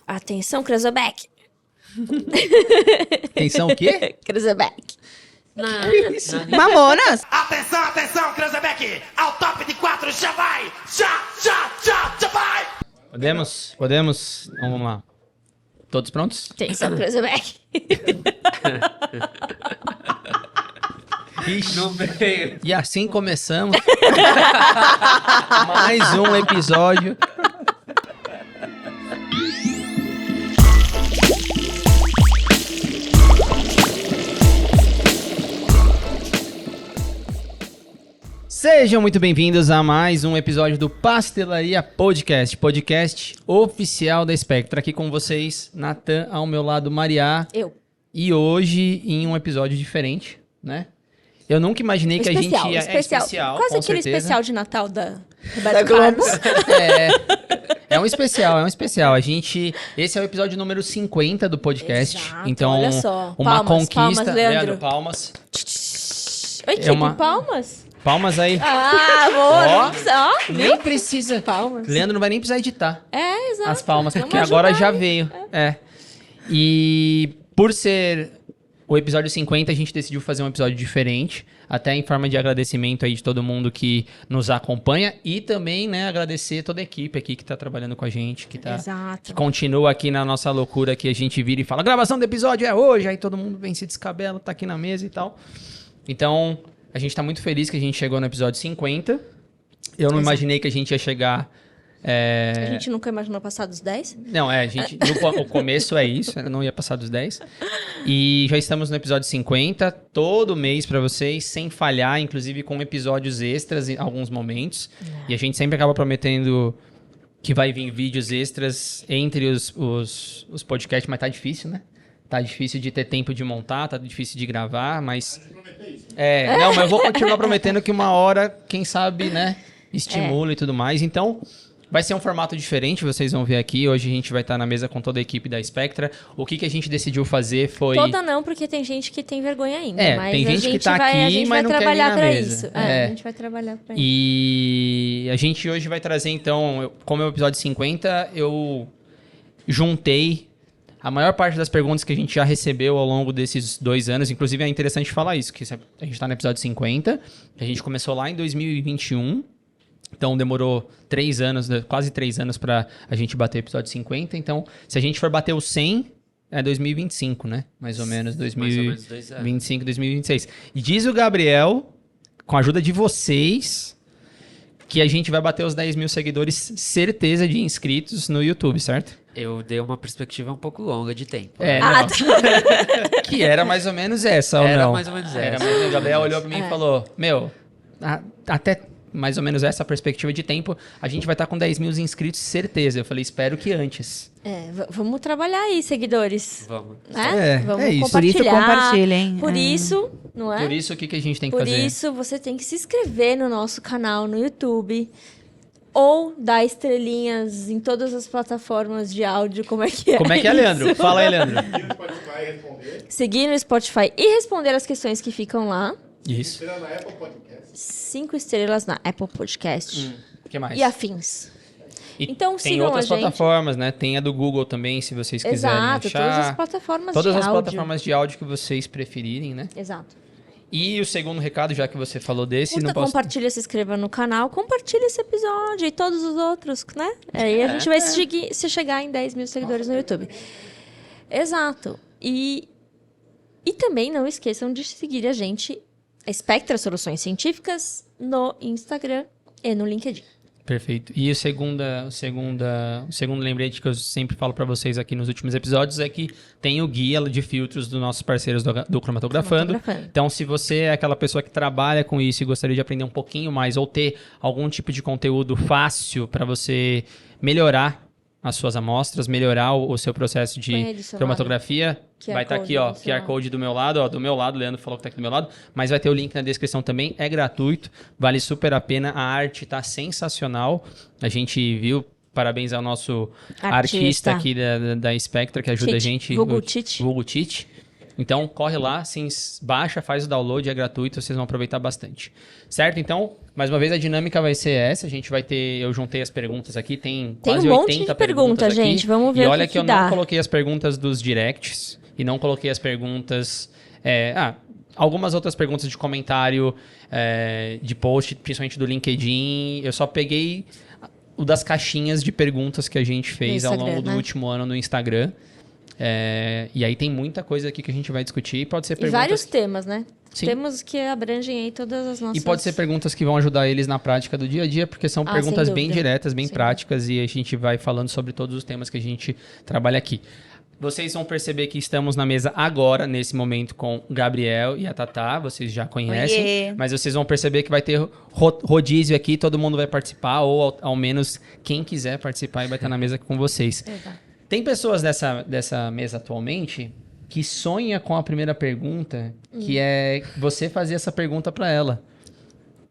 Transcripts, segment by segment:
Atenção, Cruzeback. Atenção o quê? Cruzeback. Mamonas! Atenção, atenção, Cruzeback! Ao top de 4, já vai! Já vai! Podemos? Então vamos lá. Todos prontos? Atenção, Cruzeback. Não veio. E assim começamos mais um episódio. Sejam muito bem-vindos a mais um episódio do Pastelaria Podcast, podcast oficial da Spectra. Aqui com vocês, Natan, ao meu lado, Mariá. Eu. E hoje em um episódio diferente, né? Eu nunca imaginei que a gente ia... Especial. Quase com aquele certeza. especial de Natal da Roberto Carlos. É um especial. Esse é o episódio número 50 do podcast. Exato, então, olha só. uma Palmas, conquista. palmas, Leandro. Palmas. Oi, Kiko, palmas? Palmas aí. Ah, boa. Ó, Nem precisa. palmas. Leandro não vai nem precisar editar É, exato. as palmas, Vamos porque agora ajudar já aí. veio. E por ser o episódio 50, a gente decidiu fazer um episódio diferente, até em forma de agradecimento aí de todo mundo que nos acompanha e também, né, agradecer toda a equipe aqui que tá trabalhando com a gente, que Exato. continua aqui na nossa loucura, que a gente vira e fala, gravação do episódio é hoje, aí todo mundo vem se descabela, tá aqui na mesa e tal. Então, a gente tá muito feliz que a gente chegou no episódio 50. Eu não imaginei que a gente ia chegar... A gente nunca imaginou passar dos 10? Não, o começo é isso, eu não ia passar dos 10. E já estamos no episódio 50, todo mês pra vocês, sem falhar, inclusive com episódios extras em alguns momentos. E a gente sempre acaba prometendo que vai vir vídeos extras entre os podcasts, mas tá difícil, né? Tá difícil de ter tempo de montar, tá difícil de gravar, mas... Não, mas eu vou continuar prometendo que uma hora, quem sabe, né, estimula e tudo mais. Então... vai ser um formato diferente, vocês vão ver aqui. Hoje a gente vai estar na mesa com toda a equipe da Spectra. O que a gente decidiu fazer foi... Toda não, porque tem gente que tem vergonha ainda. Mas tem gente que tá a aqui, gente mas vai não quer vir trabalhar na pra mesa. isso. A gente vai trabalhar pra isso. E a gente hoje vai trazer, então, como é o episódio 50, eu juntei a maior parte das perguntas que a gente já recebeu ao longo desses 2 anos. Inclusive é interessante falar isso, que a gente tá no episódio 50, a gente começou lá em 2021, então demorou 3 anos, quase 3 anos pra a gente bater o episódio 50. Então, se a gente for bater o 100, é 2025, né? Mais ou menos, 2025, 2026. E diz o Gabriel, com a ajuda de vocês, que a gente vai bater os 10 mil seguidores, certeza de inscritos no YouTube, certo? Eu dei uma perspectiva um pouco longa de tempo. Não. Que era mais ou menos essa, ou não? Era mais ou menos Era essa. mais ou menos. O Gabriel olhou pra mim e falou, até mais ou menos essa perspectiva de tempo, a gente vai estar com 10 mil inscritos, certeza. Eu falei, espero que antes. Vamos trabalhar aí, seguidores. Vamos. Né? Vamos é isso. Por isso, compartilhar. compartilhem. Por isso, não é? Por isso, o que a gente tem que Por fazer? isso, você tem que se inscrever no nosso canal no YouTube. Ou dar estrelinhas em todas as plataformas de áudio. Como é que é? Como é que é, Leandro? Fala aí, Leandro. Seguir no Spotify e responder as questões que ficam lá. Isso. 5 estrelas na Apple Podcast. O que mais? E afins. E Então, tem sigam outras a gente. plataformas, né? Tem a do Google também, se vocês quiserem Exato, achar. todas as plataformas Todas de as áudio. plataformas de áudio que vocês preferirem, né? Exato. E o segundo recado, já que você falou desse, Curta, não posso... compartilha, se inscreva no canal, compartilha esse episódio e todos os outros, né? Aí a gente vai se chegar em 10 mil seguidores no YouTube. Exato. E também não esqueçam de seguir a gente, a Spectra Soluções Científicas, no Instagram e no LinkedIn. Perfeito. E o segundo lembrete que eu sempre falo para vocês aqui nos últimos episódios é que tem o guia de filtros dos nossos parceiros do Cromatografando. Então, se você é aquela pessoa que trabalha com isso e gostaria de aprender um pouquinho mais ou ter algum tipo de conteúdo fácil para você melhorar as suas amostras, melhorar o seu processo de cromatografia, vai estar aqui, ó, QR Code do meu lado, ó, o Leandro falou que tá aqui do meu lado, mas vai ter o link na descrição também, é gratuito, vale super a pena, a arte tá sensacional, a gente viu, parabéns ao nosso artista aqui da Spectra, que ajuda a gente, Vulgo Tite. Vulgo Tite. Então, corre lá, baixa, faz o download, é gratuito, vocês vão aproveitar bastante. Certo? Então, mais uma vez, a dinâmica vai ser essa. A gente vai ter... Eu juntei as perguntas aqui, tem quase um monte 80 de pergunta, perguntas aqui. gente. Vamos ver e o olha que que eu dá. não coloquei as perguntas dos directs e não coloquei as perguntas... algumas outras perguntas de comentário, de post, principalmente do LinkedIn. Eu só peguei o das caixinhas de perguntas que a gente fez No ao Instagram, longo do né? último ano no Instagram. E aí tem muita coisa aqui que a gente vai discutir. Pode ser E perguntas... vários temas, né? Sim. Temos que abrangem aí todas as nossas... E pode ser perguntas que vão ajudar eles na prática do dia a dia, porque são perguntas sem bem dúvida. diretas, bem Sim. práticas, e a gente vai falando sobre todos os temas que a gente trabalha aqui. Vocês vão perceber que estamos na mesa agora, nesse momento, com o Gabriel e a Tatá, vocês já conhecem, Oiê. mas vocês vão perceber que vai ter rodízio aqui, todo mundo vai participar, ou ao menos quem quiser participar e vai estar na mesa com vocês. Exato. Tem pessoas dessa mesa atualmente que sonha com a primeira pergunta, que é você fazer essa pergunta para ela.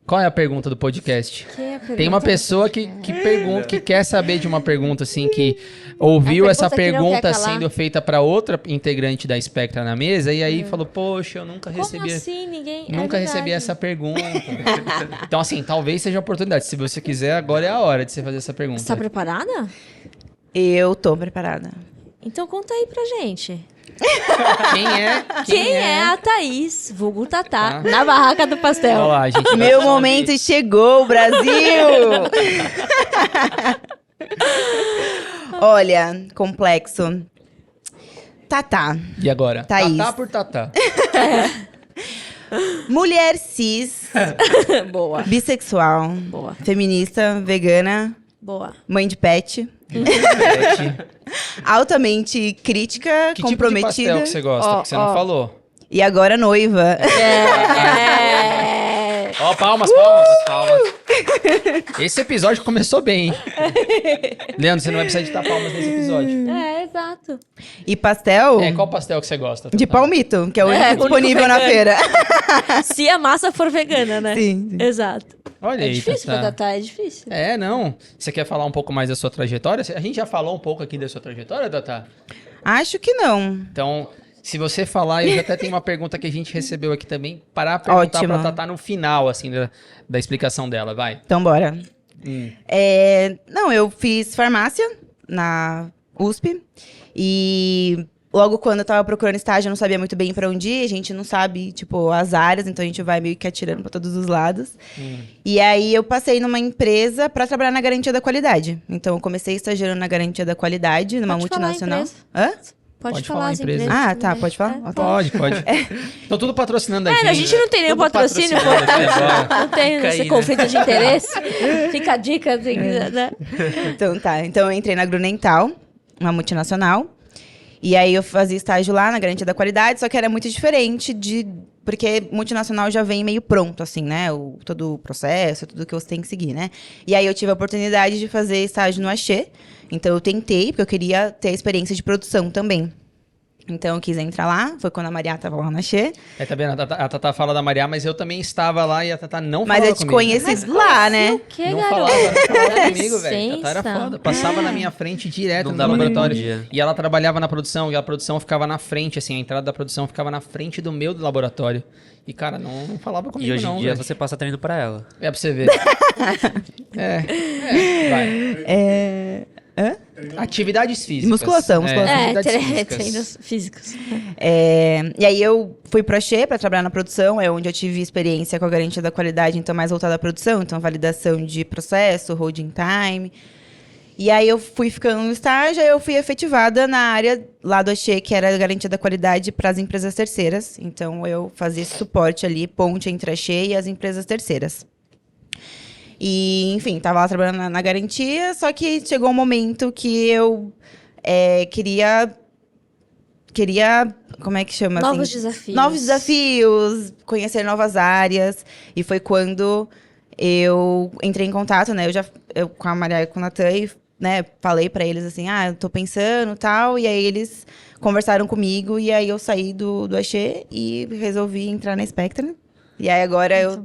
Qual é a pergunta do podcast? Que é a Tem uma pergunta? pessoa que pergunta, que quer saber de uma pergunta assim, que ouviu A essa pergunta que não pergunta quer calar. sendo feita para outra integrante da Spectra na mesa e aí falou: "Poxa, eu nunca Como recebi assim? Ninguém... Nunca recebi essa pergunta." Então, assim, talvez seja a oportunidade. Se você quiser, agora é a hora de você fazer essa pergunta. Você tá preparada? Eu tô preparada. Então conta aí pra gente. Quem é a Thaís, vulgo Tatá, Tá. na barraca do pastel? Olha lá, gente. Meu momento chegou, Brasil! Olha, complexo. Tatá. E agora? Thaís. Tatá por Tatá. Mulher cis, Boa, bissexual, boa, feminista, vegana, boa. mãe de pet, altamente crítica, Que tipo de comprometida pastel que você gosta? Ó, Porque você não ó. falou. e agora noiva. Ó, palmas. Esse episódio começou bem, hein? Leandro, você não vai precisar editar palmas nesse episódio. Exato. E pastel Qual pastel que você gosta? de Tatá? palmito, que é o É, único o único disponível na vegano. feira. Se a massa for vegana, né? Sim, sim. Exato. Olha É aí, difícil Tatá. pra Tatá, é difícil. Não. Você quer falar um pouco mais da sua trajetória? A gente já falou um pouco aqui da sua trajetória, Tatá? Acho que não. Então, se você falar, eu já até tenho uma pergunta que a gente recebeu aqui também, para perguntar Ótimo. pra Tatá no final, assim, da explicação dela, vai. Então, bora. Não, eu fiz farmácia na USP e logo quando eu tava procurando estágio, eu não sabia muito bem pra onde ir. A gente não sabe, tipo, as áreas, então a gente vai meio que atirando pra todos os lados. E aí eu passei numa empresa pra trabalhar na garantia da qualidade. Então eu comecei estagiando na garantia da qualidade, numa Pode falar a multinacional. empresa. Hã? Pode falar falar a as empresa. empresas. Ah, tá, também. pode falar? É, Pode. Estão tudo patrocinando a gente. a gente não tem nenhum Tudo patrocínio, pô. patrocinando aqui agora. Não tem Fica esse aí, conflito de interesse. Fica a dica, assim, né? Então tá. Então eu entrei na Grunenthal, uma multinacional. E aí eu fazia estágio lá na garantia da qualidade, só que era muito diferente porque multinacional já vem meio pronto, assim, né? Todo o processo, tudo que você tem que seguir, né? E aí eu tive a oportunidade de fazer estágio no Axê. Então eu tentei, porque eu queria ter a experiência de produção também. Então eu quis entrar lá, foi quando a Maria tava lá no Axê. Tá vendo? A Tatá fala da Maria, mas eu também estava lá e a Tatá não Mas falava eu te comigo. conheci lá, né? O que, Não garoto? falava comigo, velho. Tatá era Licença. foda. Passava na minha frente direto Não no dava nem laboratório. bom dia. E ela trabalhava na produção, e a produção ficava na frente, assim, a entrada da produção ficava na frente do meu laboratório. E, cara, não falava comigo, E hoje não, em dia velho. você passa treino pra ela. É pra você ver. Vai. Atividades físicas. Musculação. Atividades físicas. Treinos físicos. E aí eu fui pro Axê pra trabalhar na produção, é onde eu tive experiência com a garantia da qualidade, então mais voltada à produção, então validação de processo, holding time. E aí eu fui ficando no estágio, aí eu fui efetivada na área lá do Axê, que era a garantia da qualidade para as empresas terceiras. Então eu fazia esse suporte ali, ponte entre a Axê e as empresas terceiras. E, enfim, tava lá trabalhando na garantia, só que chegou um momento que eu queria, como é que chama? Novos assim? desafios. Novos desafios, conhecer novas áreas. E foi quando eu entrei em contato, né? Eu com a Maria e com o Natan, e, né, falei pra eles assim, eu tô pensando e tal. E aí eles conversaram comigo, e aí eu saí do Axê e resolvi entrar na Spectra. E aí agora eu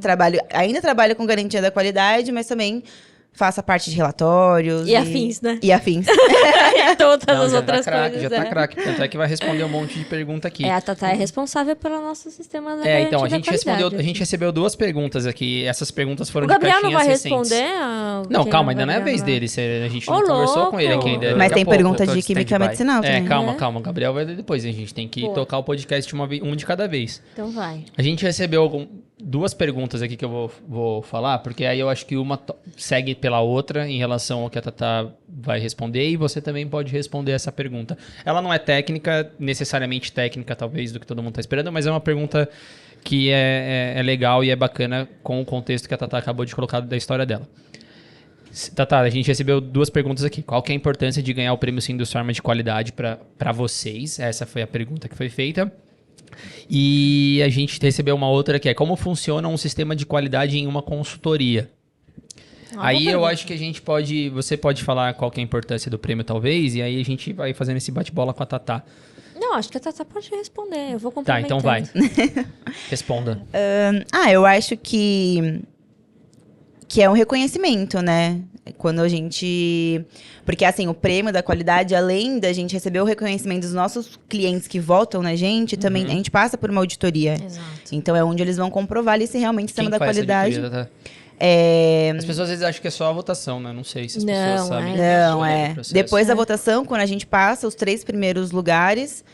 ainda trabalho com garantia da qualidade, mas também faço a parte de relatórios. E afins, né? E afins. E todas Não, as já outras tá craque, coisas. já tá craque. Tanto é que vai responder um monte de pergunta aqui. A Tatá é responsável pelo nosso sistema da Então, a garantia gente da respondeu, qualidade, a gente recebeu 2 perguntas aqui. Essas perguntas foram O de Gabriel não caixinhas vai recentes. responder? Não, Quem calma, ainda não é a Gabriel vez vai? dele. A gente Ô, não conversou com ele louco. aqui ainda. Mas Daqui a tem pouco. perguntas eu tô de de química stand-by. medicinal também. Calma. O Gabriel vai depois. A gente tem que Boa. tocar o podcast um de cada vez. Então vai. A gente recebeu 2 perguntas aqui que eu vou falar, porque aí eu acho que uma segue pela outra em relação ao que a Tatá vai responder e você também pode responder essa pergunta. Ela não é técnica, necessariamente técnica, talvez, do que todo mundo está esperando, mas é uma pergunta que é legal e é bacana com o contexto que a Tatá acabou de colocar da história dela. Tatá, a gente recebeu 2 perguntas aqui. Qual que é a importância de ganhar o prêmio Sindusfarma de qualidade para vocês? Essa foi a pergunta que foi feita. E a gente recebeu uma outra que é como funciona um sistema de qualidade em uma consultoria. Aí eu acho que você pode falar qual que é a importância do prêmio talvez, e aí a gente vai fazendo esse bate-bola com a Tatá. Não, acho que a Tatá pode responder. Eu vou Tá, então complementando. vai. Responda. Eu acho que é um reconhecimento, né? Quando a gente... Porque, assim, o prêmio da qualidade, além da gente receber o reconhecimento dos nossos clientes que votam na gente, também a gente passa por uma auditoria. Exato. Então, é onde eles vão comprovar ali se realmente o sistema da faz essa qualidade... auditoria, Tatá? É... As pessoas às vezes acham que é só a votação, né? Não sei se as Não, pessoas sabem. Não, sobre o é. processo. Depois da votação, quando a gente passa, os 3 primeiros lugares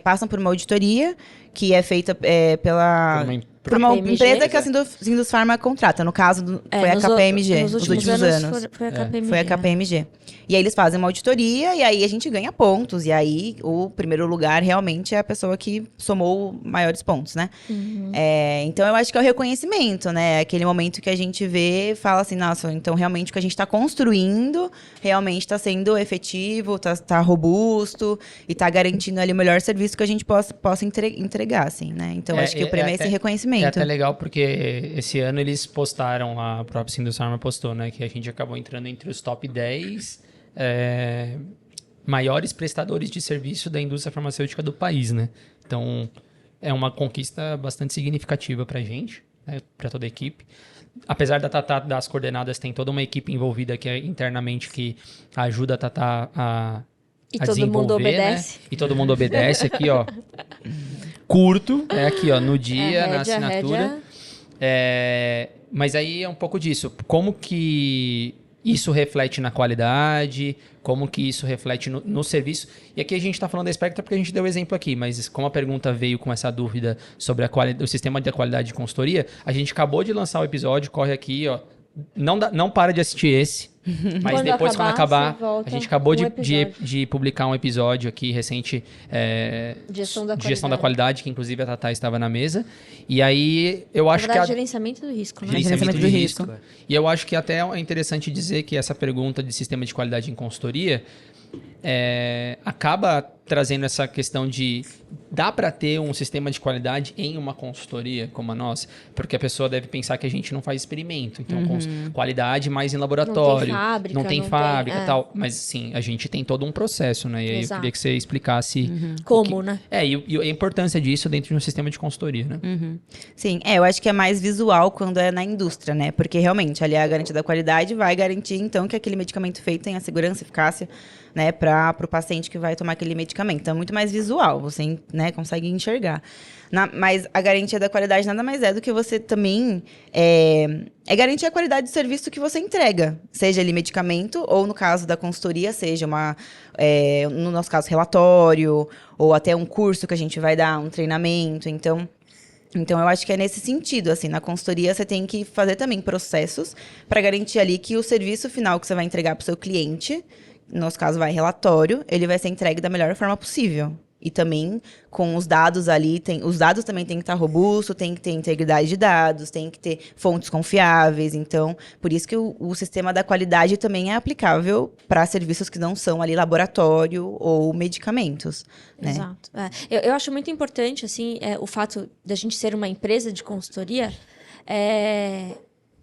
passam por uma auditoria que é feita por uma KPMG. empresa que a Sindusfarma contrata. No caso, foi a KPMG, nos últimos anos. Foi a KPMG. Foi a KPMG. E aí eles fazem uma auditoria e aí a gente ganha pontos. E aí o primeiro lugar realmente é a pessoa que somou maiores pontos, né? Então eu acho que é o reconhecimento, né? Aquele momento que a gente vê e fala assim, nossa, então realmente o que a gente está construindo realmente está sendo efetivo, tá robusto e tá garantindo ali o melhor serviço que a gente possa entregar, assim, né? Então acho que o prêmio é esse reconhecimento. É até legal porque esse ano eles postaram lá, a própria Sindusfarma postou, né? Que a gente acabou entrando entre os top 10 maiores prestadores de serviço da indústria farmacêutica do país, né? Então, é uma conquista bastante significativa pra gente, né? Pra toda a equipe. Apesar da Tatá das coordenadas, tem toda uma equipe envolvida aqui internamente que ajuda a Tatá a todo desenvolver, mundo obedece. né? E todo mundo obedece aqui, ó. Curto, aqui, ó, no dia, na assinatura. Mas aí é um pouco disso. Como que isso reflete na qualidade, como que isso reflete no serviço. E aqui a gente está falando da Spectra porque a gente deu o exemplo aqui, mas como a pergunta veio com essa dúvida sobre o sistema de qualidade de consultoria, a gente acabou de lançar o episódio, corre aqui, ó. Não para de assistir esse, mas Quando depois, quando acabar, você volta a gente acabou um de episódio. publicar um episódio aqui recente De gestão da qualidade, que inclusive a Tatá estava na mesa. E aí eu Na acho verdade, que gerenciamento do risco, né? gerenciamento de Gerenciamento risco. E eu acho que até é interessante dizer que essa pergunta de sistema de qualidade em consultoria acaba trazendo essa questão de dá para ter um sistema de qualidade em uma consultoria como a nossa? Porque a pessoa deve pensar que a gente não faz experimento. Então, qualidade mais em laboratório. Não tem fábrica, e tal. Mas, sim, a gente tem todo um processo, né? E aí Exato. eu queria que você explicasse... Como, né? E a importância disso dentro de um sistema de consultoria, né? Sim, eu acho que é mais visual quando é na indústria, né? Porque realmente ali a garantia da qualidade vai garantir, então, que aquele medicamento feito tenha segurança, eficácia, né? Para o paciente que vai tomar aquele medicamento. Então, é muito mais visual, você, né, consegue enxergar. Mas a garantia da qualidade nada mais é do que você também garantir a qualidade do serviço que você entrega. Seja ali medicamento, ou no caso da consultoria, seja no nosso caso, relatório, ou até um curso que a gente vai dar, um treinamento. Então, eu acho que é nesse sentido, assim, na consultoria você tem que fazer também processos para garantir ali que o serviço final que você vai entregar para o seu cliente, no nosso caso vai relatório, ele vai ser entregue da melhor forma possível. E também com os dados ali, os dados também tem que estar robustos, tem que ter integridade de dados, tem que ter fontes confiáveis. Então, por isso que o sistema da qualidade também é aplicável para serviços que não são ali laboratório ou medicamentos, né? Exato. Eu acho muito importante, assim, o fato da gente ser uma empresa de consultoria.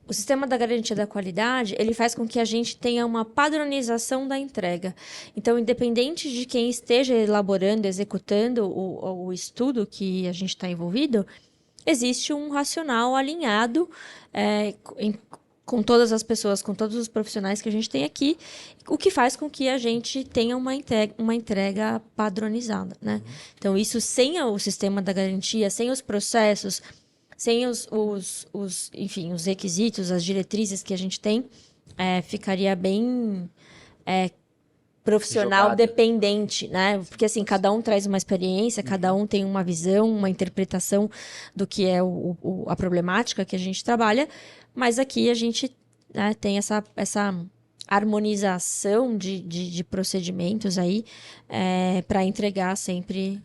O sistema da garantia da qualidade, ele faz com que a gente tenha uma padronização da entrega. Então, independente de quem esteja elaborando, executando o estudo que a gente está envolvido, existe um racional alinhado com todas as pessoas, com todos os profissionais que a gente tem aqui, o que faz com que a gente tenha uma entrega padronizada, né? Então, isso sem o sistema da garantia, sem os processos, sem enfim, os requisitos, as diretrizes que a gente tem, ficaria bem profissional Jogado. dependente, né? Porque assim, cada um traz uma experiência, cada um tem uma visão, uma interpretação do que é a problemática que a gente trabalha, mas aqui a gente, né, tem essa harmonização de procedimentos aí para entregar sempre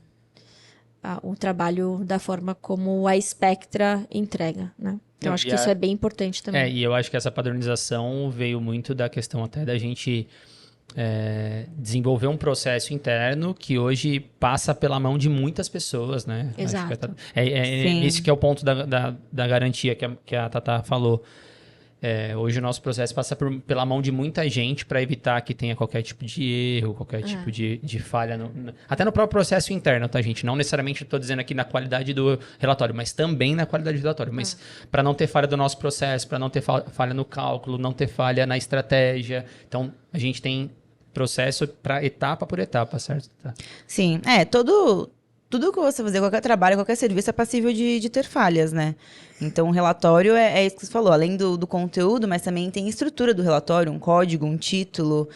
o trabalho da forma como a Spectra entrega, né? Então, acho que isso é bem importante também. E eu acho que essa padronização veio muito da questão até da gente desenvolver um processo interno que hoje passa pela mão de muitas pessoas, né? Exato. Acho que esse que é o ponto da garantia que a Tatá falou. Hoje o nosso processo passa pela mão de muita gente para evitar que tenha qualquer tipo de erro, qualquer tipo de falha. Até no próprio processo interno, tá, gente? Não necessariamente estou dizendo aqui na qualidade do relatório, mas também na qualidade do relatório. Mas para não ter falha do nosso processo, para não ter falha no cálculo, não ter falha na estratégia. Então, a gente tem processo para etapa por etapa, certo? Tá. Sim, tudo que você fazer, qualquer trabalho, qualquer serviço é passível de ter falhas, né? Então, o relatório é isso que você falou, além do conteúdo, mas também tem estrutura do relatório, um código, um título,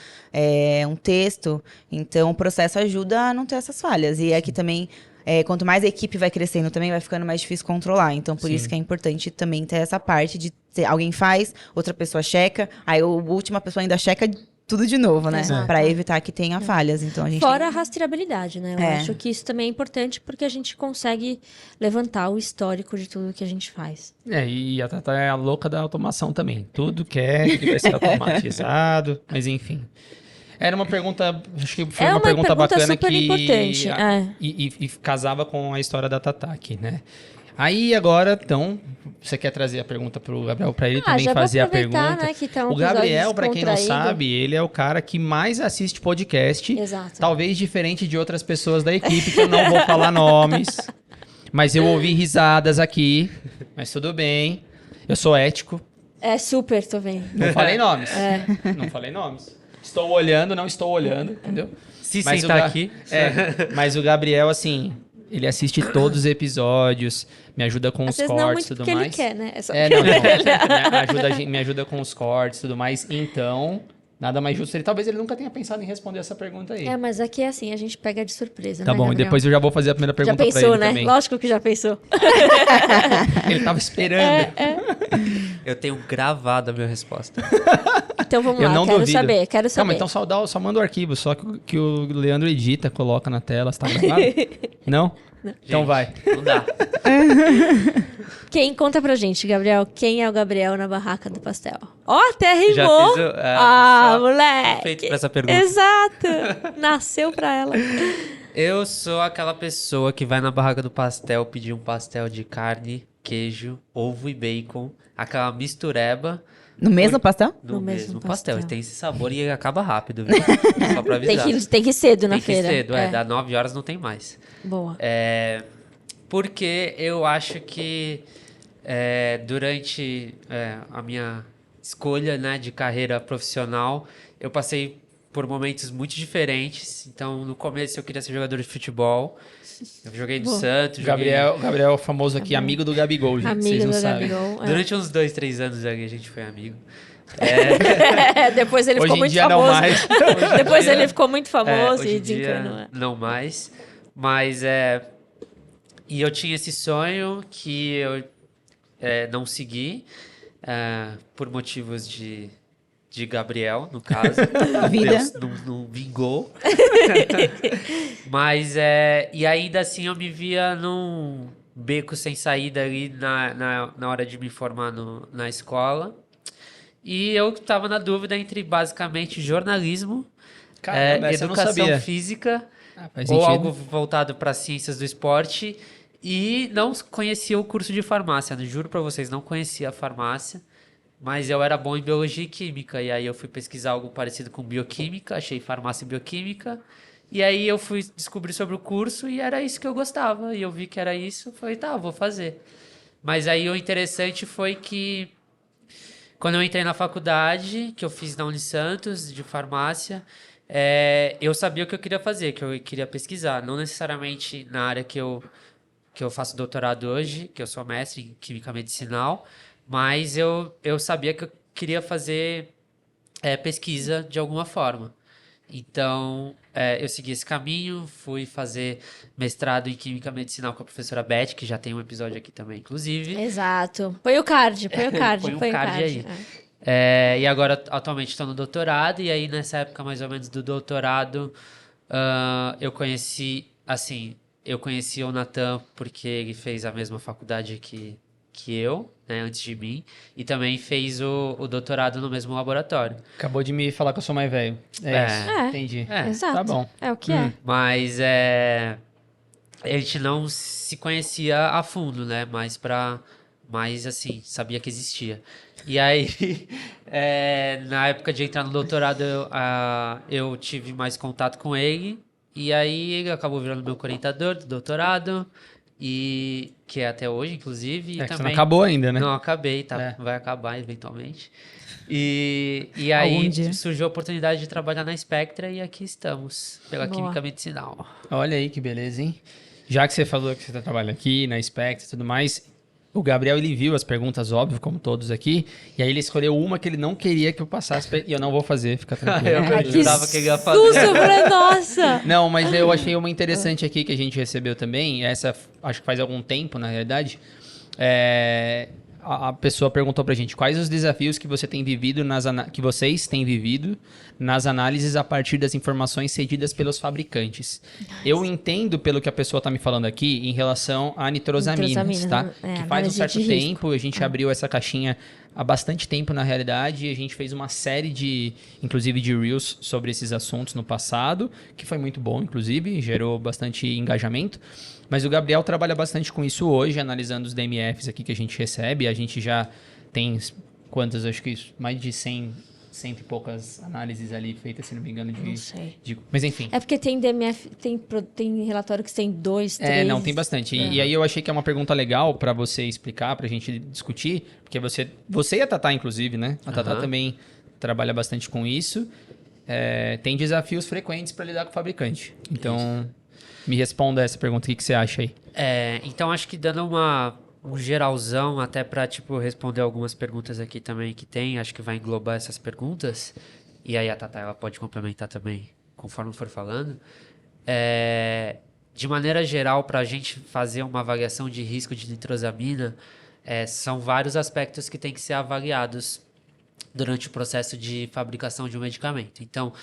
um texto. Então, o processo ajuda a não ter essas falhas. E aqui também, quanto mais a equipe vai crescendo, também vai ficando mais difícil controlar. Então, por isso que é importante também ter essa parte de alguém faz, outra pessoa checa, aí a última pessoa ainda checa tudo de novo, né? Exato. Para evitar que tenha falhas. Então, a gente Fora a rastreabilidade, né? Eu acho que isso também é importante porque a gente consegue levantar o histórico de tudo que a gente faz. E a Tatá é a louca da automação também. Tudo quer que vai ser automatizado, mas enfim. Era uma pergunta, acho que foi uma pergunta bacana super que importante. e casava com a história da Tatá aqui, né? Aí agora, então, você quer trazer a pergunta pro Gabriel para ele também já vou fazer a aproveitar, pergunta? né, que tá um O Gabriel, episódio para quem não descontraído. sabe, ele é o cara que mais assiste podcast. Exato. Talvez diferente de outras pessoas da equipe, que eu não vou falar nomes. Mas eu ouvi risadas aqui, mas tudo bem. Eu sou ético. É super, tô vendo. Não falei nomes. Não falei nomes. Estou olhando, não estou olhando, entendeu? Se Mas sentar o aqui. Mas o Gabriel, assim, ele assiste todos os episódios, me ajuda com Às os vezes não cortes e muito tudo porque mais. ele quer, né? É só Me ajuda com os cortes e tudo mais. Então, nada mais justo. Talvez ele nunca tenha pensado em responder essa pergunta aí. mas aqui é assim, a gente pega de surpresa, Tá né, bom, e Gabriel? depois eu já vou fazer a primeira Já pergunta pra pensou, ele né? também. Lógico que já pensou. Ele tava esperando. Eu tenho gravado a minha resposta. Então vamos Eu lá, não quero duvido. saber. Calma, então só manda o arquivo, só que o Leandro edita, coloca na tela, você tá gravado? Não? Então Gente, vai. Não dá. Conta pra gente, Gabriel, quem é o Gabriel na barraca do pastel? Ó, até Já rimou! fiz Ah, só moleque! feito pra essa pergunta. Exato! Nasceu pra ela. Eu sou aquela pessoa que vai na barraca do pastel pedir um pastel de carne, queijo, ovo e bacon, aquela mistureba No mesmo pastel? no No mesmo mesmo pastel. pastel. Tem esse sabor e acaba rápido, viu? Só pra avisar. Tem que ir cedo na Tem que feira. ir cedo, dá 9 horas não tem mais. Boa. Porque eu acho que durante a minha escolha, né, de carreira profissional, eu passei por momentos muito diferentes. Então, no começo eu queria ser jogador de futebol. Eu joguei no Santos. Gabriel é o famoso aqui, amigo do Gabigol, gente. Vocês Amigo não do sabem. Gabigol. Durante uns 2, 3 anos a gente foi amigo. Depois ele Hoje ficou em muito dia não famoso. mais. Depois ele ficou muito famoso Hoje e em dia, desencanou. não mais. Mas e eu tinha esse sonho que eu não segui por motivos de Gabriel, no caso. Vida. Deus não vingou. Mas e ainda assim eu me via num beco sem saída ali na hora de me formar na escola. E eu tava na dúvida entre basicamente jornalismo, Caramba, essa eu não educação sabia. física Faz ou sentido. algo voltado para ciências do esporte. E não conhecia o curso de farmácia, juro para vocês, não conhecia a farmácia. Mas eu era bom em biologia e química, e aí eu fui pesquisar algo parecido com bioquímica, achei farmácia e bioquímica, e aí eu fui descobrir sobre o curso e era isso que eu gostava, e eu vi que era isso, falei, tá, vou fazer. Mas aí o interessante foi que Quando eu entrei na faculdade, que eu fiz na Unisantos, de farmácia, eu sabia o que eu queria fazer, que eu queria pesquisar. Não necessariamente na área que eu faço doutorado hoje, que eu sou mestre em Química Medicinal, mas eu sabia que eu queria fazer pesquisa de alguma forma. Então, eu segui esse caminho, fui fazer mestrado em Química Medicinal com a professora Beth, que já tem um episódio aqui também, inclusive. Exato. Põe o card, põe o card, Põe um põe o card card. aí. E agora, atualmente, estou no doutorado, e aí nessa época, mais ou menos, do doutorado, eu conheci o Natan porque ele fez a mesma faculdade que eu, né, antes de mim, e também fez o doutorado no mesmo laboratório. Acabou de me falar que eu sou mais velho. Isso. É. Entendi. Exato. Tá bom. É o que é. Mas a gente não se conhecia a fundo, né? Mas assim, sabia que existia. E aí, na época de entrar no doutorado, eu tive mais contato com ele. E aí ele acabou virando meu orientador do doutorado. E que é até hoje, inclusive. E Que você também não acabou ainda, né? Não acabei, tá? É. Vai acabar eventualmente. E Algum aí dia. surgiu a oportunidade de trabalhar na Spectra e aqui estamos, pela Boa. Química Medicinal. Olha aí que beleza, hein? Já que você falou que você tá trabalhando aqui na Spectra e tudo mais, o Gabriel, ele viu as perguntas, óbvio, como todos aqui, e aí ele escolheu uma que ele não queria que eu passasse, e eu não vou fazer, fica tranquilo. Eu jurava que ele ia fazer. Susto pra nossa! Não, mas eu achei uma interessante aqui que a gente recebeu também, essa acho que faz algum tempo, na realidade. A pessoa perguntou pra gente quais os desafios que você tem vivido que vocês têm vivido nas análises a partir das informações cedidas pelos fabricantes. Eu entendo pelo que a pessoa tá me falando aqui em relação a nitrosaminas, tá? Que faz um análise certo de risco. tempo, a gente abriu essa caixinha há bastante tempo na realidade, e a gente fez uma série inclusive de reels sobre esses assuntos no passado, que foi muito bom, inclusive, gerou bastante engajamento. Mas o Gabriel trabalha bastante com isso hoje, analisando os DMFs aqui que a gente recebe. A gente já tem quantas, acho que mais de 100 e poucas análises ali feitas, se não me engano. Não sei. Mas enfim. É porque tem DMF, tem relatório que tem 2, 3. Não, tem bastante. E aí eu achei que é uma pergunta legal pra você explicar, pra gente discutir, porque você e a Tatá, inclusive, né? A Tatá também trabalha bastante com isso. Tem desafios frequentes pra lidar com o fabricante. Então, me responda essa pergunta, o que você acha aí? Então acho que dando um geralzão até para responder algumas perguntas aqui também que tem, acho que vai englobar essas perguntas, e aí a Tatá ela pode complementar também conforme for falando. De maneira geral, para a gente fazer uma avaliação de risco de nitrosamina, são vários aspectos que têm que ser avaliados durante o processo de fabricação de um medicamento. Então,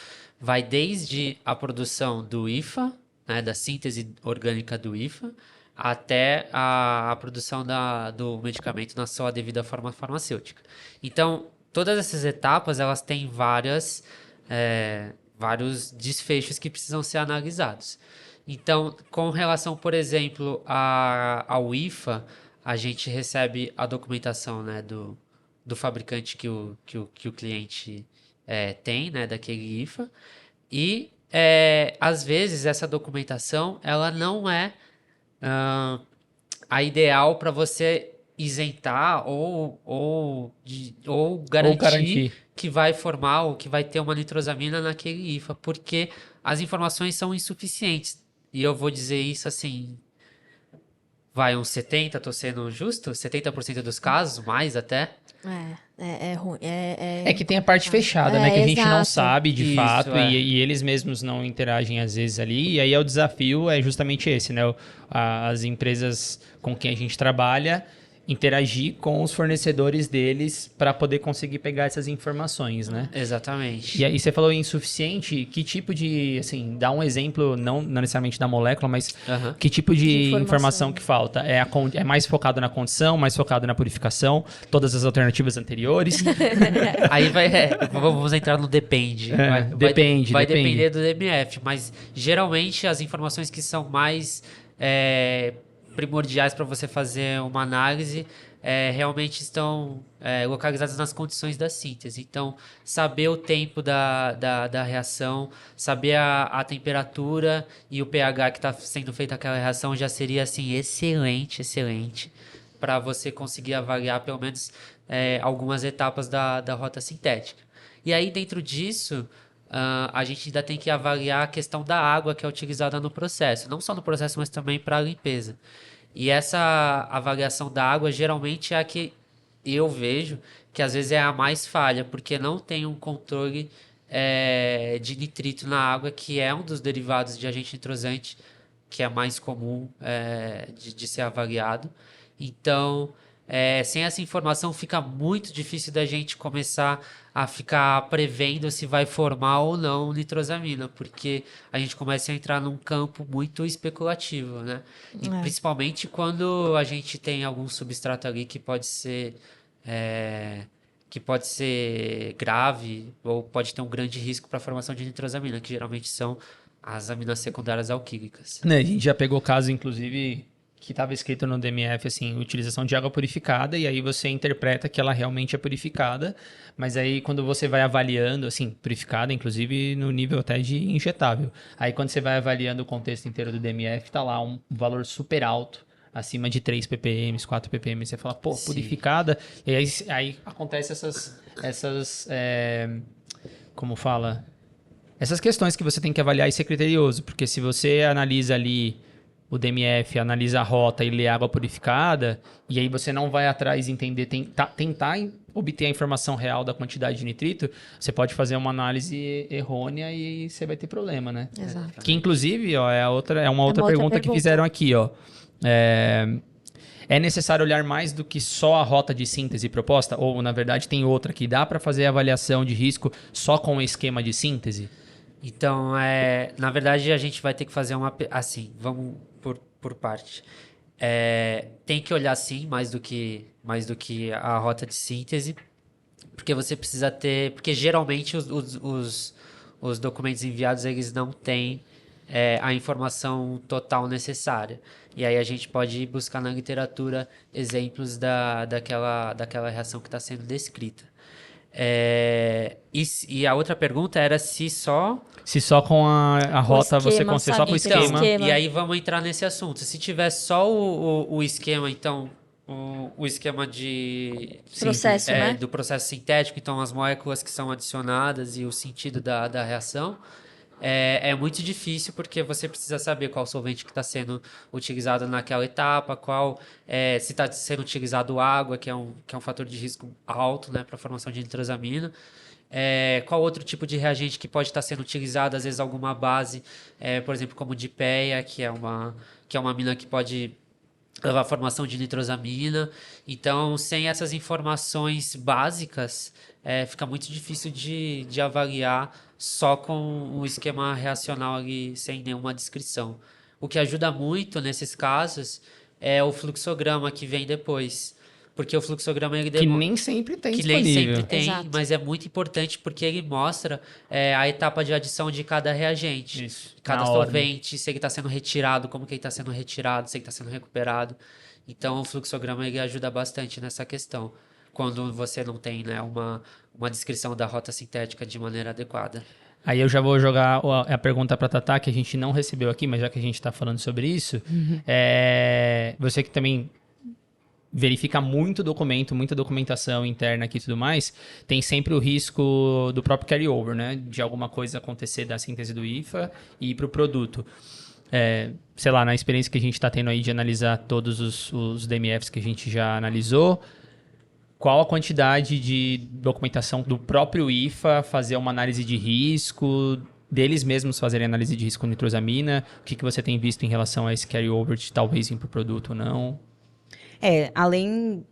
vai desde a produção do IFA, né, da síntese orgânica do IFA, até a produção do medicamento na sua devida forma farmacêutica. Então, todas essas etapas, elas têm vários desfechos que precisam ser analisados. Então, com relação, por exemplo, ao IFA, a gente recebe a documentação, né, do fabricante que o cliente tem, né, daquele IFA, e às vezes essa documentação ela não é a ideal para você isentar ou garantir que vai formar ou que vai ter uma nitrosamina naquele IFA, porque as informações são insuficientes. E eu vou dizer isso assim, uns 70%, tô sendo justo? 70% dos casos, mais até. É ruim. É que tem a parte fechada, né? Que a gente não exato. sabe de Isso, fato e eles mesmos não interagem às vezes ali. E aí o desafio é justamente esse, né? As empresas com quem a gente trabalha interagir com os fornecedores deles para poder conseguir pegar essas informações, né? Exatamente. E aí você falou insuficiente, que tipo de, assim, dá um exemplo, não necessariamente da molécula, mas que tipo de informação que falta? É mais focado na condição, mais focado na purificação, todas as alternativas anteriores? Aí vamos entrar no depende. Vai depender do DMF, mas geralmente as informações que são mais primordiais para você fazer uma análise realmente estão localizadas nas condições da síntese. Então, saber o tempo da reação, saber a temperatura e o pH que está sendo feita aquela reação já seria assim excelente. para você conseguir avaliar pelo menos algumas etapas da rota sintética. E aí, dentro disso, a gente ainda tem que avaliar a questão da água que é utilizada no processo. Não só no processo, mas também para a limpeza. E essa avaliação da água, geralmente, é a que eu vejo que às vezes é a mais falha, porque não tem um controle de nitrito na água, que é um dos derivados de agente nitrosante, que é mais comum de ser avaliado. Então, sem essa informação, fica muito difícil da gente começar a ficar prevendo se vai formar ou não nitrosamina, porque a gente começa a entrar num campo muito especulativo, né? E principalmente quando a gente tem algum substrato ali que pode ser grave ou pode ter um grande risco para a formação de nitrosamina, que geralmente são as aminas secundárias alquílicas. Né, a gente já pegou caso, inclusive, que estava escrito no DMF, assim, utilização de água purificada, e aí você interpreta que ela realmente é purificada, mas aí quando você vai avaliando, assim, purificada, inclusive no nível até de injetável. Aí quando você vai avaliando o contexto inteiro do DMF, tá lá um valor super alto, acima de 3 ppm, 4 ppm, você fala, pô, purificada, e aí acontece como fala? Essas questões que você tem que avaliar e ser criterioso, porque se você analisa ali o DMF, analisa a rota e lê água purificada, e aí você não vai atrás entender, tentar obter a informação real da quantidade de nitrito, você pode fazer uma análise errônea e você vai ter problema, né? Exato. Que inclusive, ó, é uma outra pergunta que fizeram aqui, ó. É necessário olhar mais do que só a rota de síntese proposta? Ou, na verdade, tem outra que dá para fazer a avaliação de risco só com o esquema de síntese? Então, na verdade, a gente vai ter que fazer assim, vamos por parte. Tem que olhar, sim, mais do que a rota de síntese, porque você precisa ter... Porque, geralmente, os documentos enviados, eles não têm a informação total necessária. E aí a gente pode ir buscar na literatura exemplos daquela reação que está sendo descrita. E a outra pergunta era se só com a rota você consegue só com o esquema. E aí vamos entrar nesse assunto. Se tiver só o esquema, então o esquema de processo, né? do processo sintético, então as moléculas que são adicionadas e o sentido da reação, é muito difícil, porque você precisa saber qual solvente que está sendo utilizado naquela etapa, se está sendo utilizado água, que é um fator de risco alto, né, para a formação de nitrosamina. Qual outro tipo de reagente que pode estar sendo utilizado, às vezes alguma base, por exemplo, como dipeia, que é uma amina que pode levar à formação de nitrosamina. Então, sem essas informações básicas, fica muito difícil de avaliar só com o esquema reacional ali, sem nenhuma descrição. O que ajuda muito nesses casos é o fluxograma que vem depois. Porque o fluxograma ele Que nem sempre tem disponível. Nem sempre tem, Exato. mas é muito importante porque ele mostra a etapa de adição de cada reagente. Isso, Cada na solvente, se ele está sendo retirado, como que ele está sendo retirado, se ele está sendo recuperado. Então, o fluxograma ele ajuda bastante nessa questão, quando você não tem, né, uma descrição da rota sintética de maneira adequada. Aí eu já vou jogar a pergunta para Tatá, que a gente não recebeu aqui, mas já que a gente está falando sobre isso, você que também verifica muito documento, muita documentação interna aqui e tudo mais, tem sempre o risco do próprio carryover, né? De alguma coisa acontecer da síntese do IFA e ir para o produto. Sei lá, na experiência que a gente está tendo aí de analisar todos os DMFs que a gente já analisou, qual a quantidade de documentação do próprio IFA fazer uma análise de risco, deles mesmos fazerem análise de risco com nitrosamina? O que você tem visto em relação a esse carryover de talvez ir para o produto ou não? Além...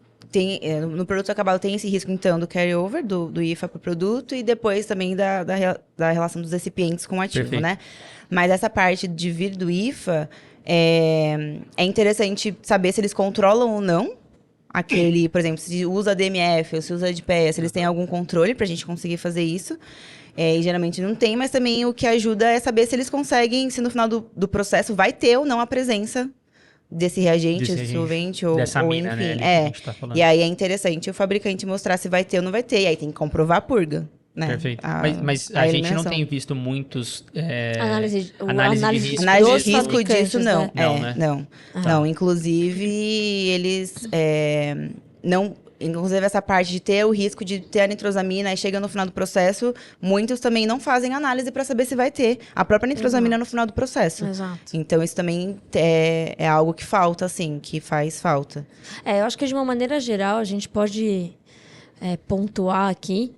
no produto acabado tem esse risco, então, do carryover, do IFA para o produto, e depois também da relação dos recipientes com o ativo, Perfeito. né? Mas essa parte de vir do IFA, é interessante saber se eles controlam ou não aquele, por exemplo, se usa DMF ou se usa DPEA, se eles têm algum controle para a gente conseguir fazer isso. E geralmente não tem, mas também o que ajuda é saber se eles conseguem, se no final do processo vai ter ou não a presença desse reagente, solvente ou mina, enfim. né, que a gente tá falando. E aí é interessante o fabricante mostrar se vai ter ou não vai ter. E aí tem que comprovar a purga. né? Perfeito. A- Mas a gente não eliminação. tem visto muitos... Análise de análise de risco. Análise dos de risco fabricantes, disso, não. né? Não, né? Não. Não, inclusive, eles não... Inclusive, essa parte de ter o risco de ter a nitrosamina e chega no final do processo, muitos também não fazem análise para saber se vai ter a própria nitrosamina no final do processo. Exato. Então, isso também é algo que falta, assim, que faz falta. Eu acho que de uma maneira geral a gente pode pontuar aqui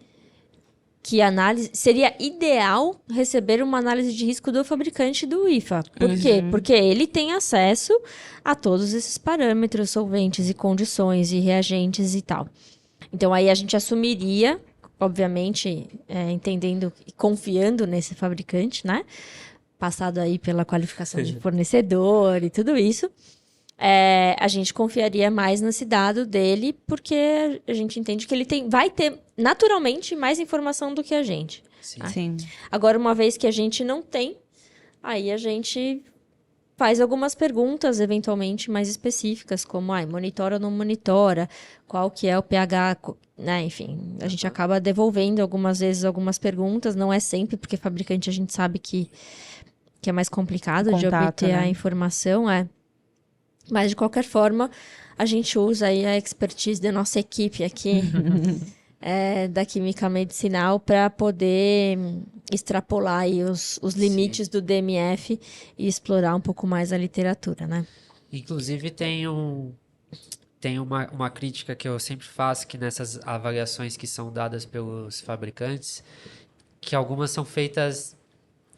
que a análise seria ideal receber uma análise de risco do fabricante do IFA. Por quê? Porque ele tem acesso a todos esses parâmetros, solventes e condições e reagentes e tal. Então aí a gente assumiria, obviamente, entendendo e confiando nesse fabricante, né? Passado aí pela qualificação de fornecedor e tudo isso. A gente confiaria mais nesse dado dele, porque a gente entende que ele vai ter, naturalmente, mais informação do que a gente. Sim. Sim. Agora, uma vez que a gente não tem, aí a gente faz algumas perguntas, eventualmente, mais específicas, como, monitora ou não monitora, qual que é o pH, né? Enfim, a gente acaba devolvendo algumas vezes algumas perguntas, não é sempre, porque fabricante a gente sabe que é mais complicado de Contato, obter né? a informação, Mas, de qualquer forma, a gente usa aí a expertise da nossa equipe aqui, da Química Medicinal, para poder extrapolar aí os limites do DMF e explorar um pouco mais a literatura, né? Inclusive, tem uma crítica que eu sempre faço, que nessas avaliações que são dadas pelos fabricantes, que algumas são feitas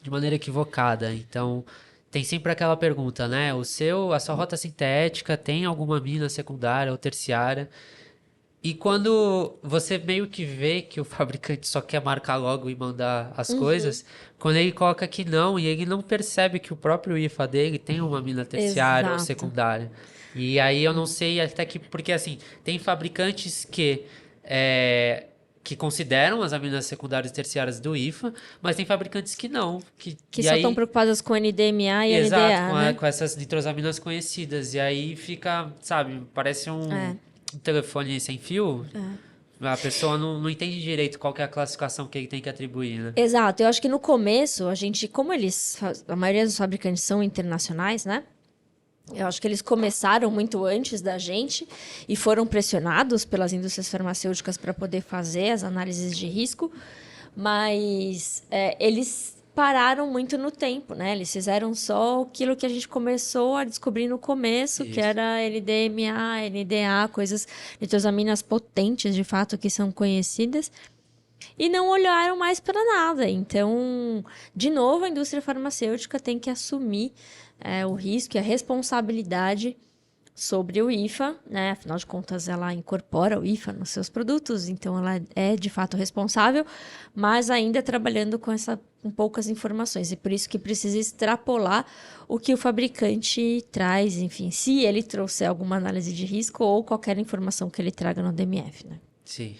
de maneira equivocada. Então, tem sempre aquela pergunta, né? A sua rota sintética tem alguma amina secundária ou terciária? E quando você meio que vê que o fabricante só quer marcar logo e mandar as coisas, quando ele coloca que não, e ele não percebe que o próprio IFA dele tem uma amina terciária ou Exato. secundária. E aí eu não sei até que... Porque, assim, tem fabricantes que consideram as aminas secundárias e terciárias do IFA, mas tem fabricantes que não. Que e só aí, estão preocupadas com NDMA e exato, NDA, né? com essas nitrosaminas conhecidas. E aí fica, sabe, parece um telefone sem fio. A pessoa não entende direito qual que é a classificação que ele tem que atribuir, né? Exato. Eu acho que no começo, a gente, como a maioria dos fabricantes são internacionais, né? Eu acho que eles começaram muito antes da gente e foram pressionados pelas indústrias farmacêuticas para poder fazer as análises de risco, mas eles pararam muito no tempo, né? Eles fizeram só aquilo que a gente começou a descobrir no começo, que era LDMA, NDA, coisas, nitrosaminas potentes, de fato, que são conhecidas, e não olharam mais para nada. Então, de novo, a indústria farmacêutica tem que assumir o risco e a responsabilidade sobre o IFA, né? Afinal de contas, ela incorpora o IFA nos seus produtos, então ela é de fato responsável, mas ainda trabalhando com poucas informações, e por isso que precisa extrapolar o que o fabricante traz, enfim, se ele trouxer alguma análise de risco ou qualquer informação que ele traga no DMF, né? Sim.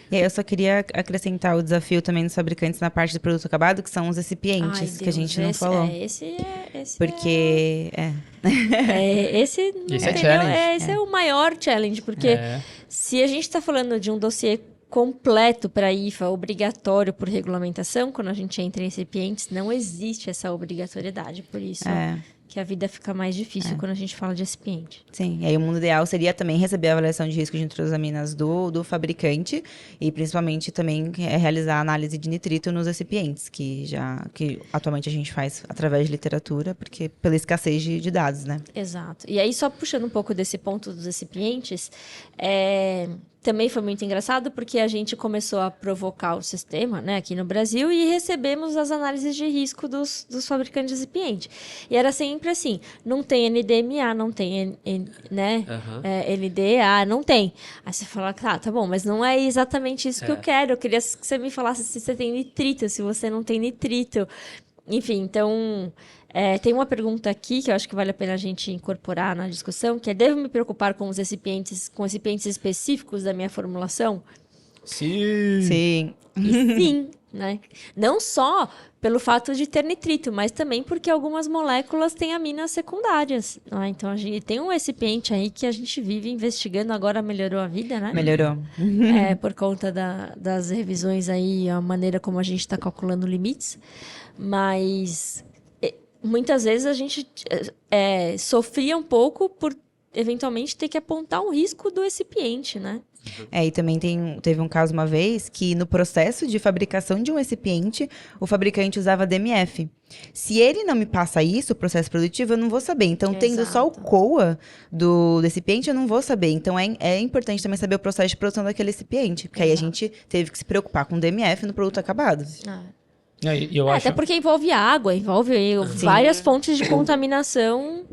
E aí eu só queria acrescentar o desafio também dos fabricantes na parte do produto acabado, que são os recipientes, que a gente não falou. Esse Porque, esse Esse é challenge. esse é o maior challenge, porque se a gente está falando de um dossiê completo para IFA, obrigatório por regulamentação, quando a gente entra em recipientes, não existe essa obrigatoriedade. Por isso que a vida fica mais difícil quando a gente fala de recipiente. Sim, e aí o mundo ideal seria também receber a avaliação de risco de nitrosaminas do fabricante e principalmente também realizar a análise de nitrito nos recipientes, que atualmente a gente faz através de literatura, porque pela escassez de dados, né? Exato. E aí, só puxando um pouco desse ponto dos recipientes, também foi muito engraçado porque a gente começou a provocar o sistema, né, aqui no Brasil, e recebemos as análises de risco dos fabricantes de recipiente. E era sempre assim, não tem NDMA, não tem NDA, não tem. Aí você fala, tá bom, mas não é exatamente isso que eu quero. Eu queria que você me falasse se você tem nitrito, se você não tem nitrito. Enfim, então... tem uma pergunta aqui que eu acho que vale a pena a gente incorporar na discussão, que devo me preocupar com recipientes específicos da minha formulação? Sim. Sim. E sim, né? Não só pelo fato de ter nitrito, mas também porque algumas moléculas têm aminas secundárias. Né? Então, a gente tem um recipiente aí que a gente vive investigando, agora melhorou a vida, né? Melhorou. Por conta das revisões aí, a maneira como a gente está calculando limites. Mas muitas vezes a gente sofria um pouco por eventualmente ter que apontar um risco do recipiente, né? E também teve um caso uma vez que no processo de fabricação de um recipiente, o fabricante usava DMF. Se ele não me passa isso, o processo produtivo, eu não vou saber. Então, tendo só o COA do recipiente, eu não vou saber. Então, é importante também saber o processo de produção daquele recipiente. Porque aí a gente teve que se preocupar com DMF no produto acabado. Eu acho... Até porque envolve água, envolve várias fontes de contaminação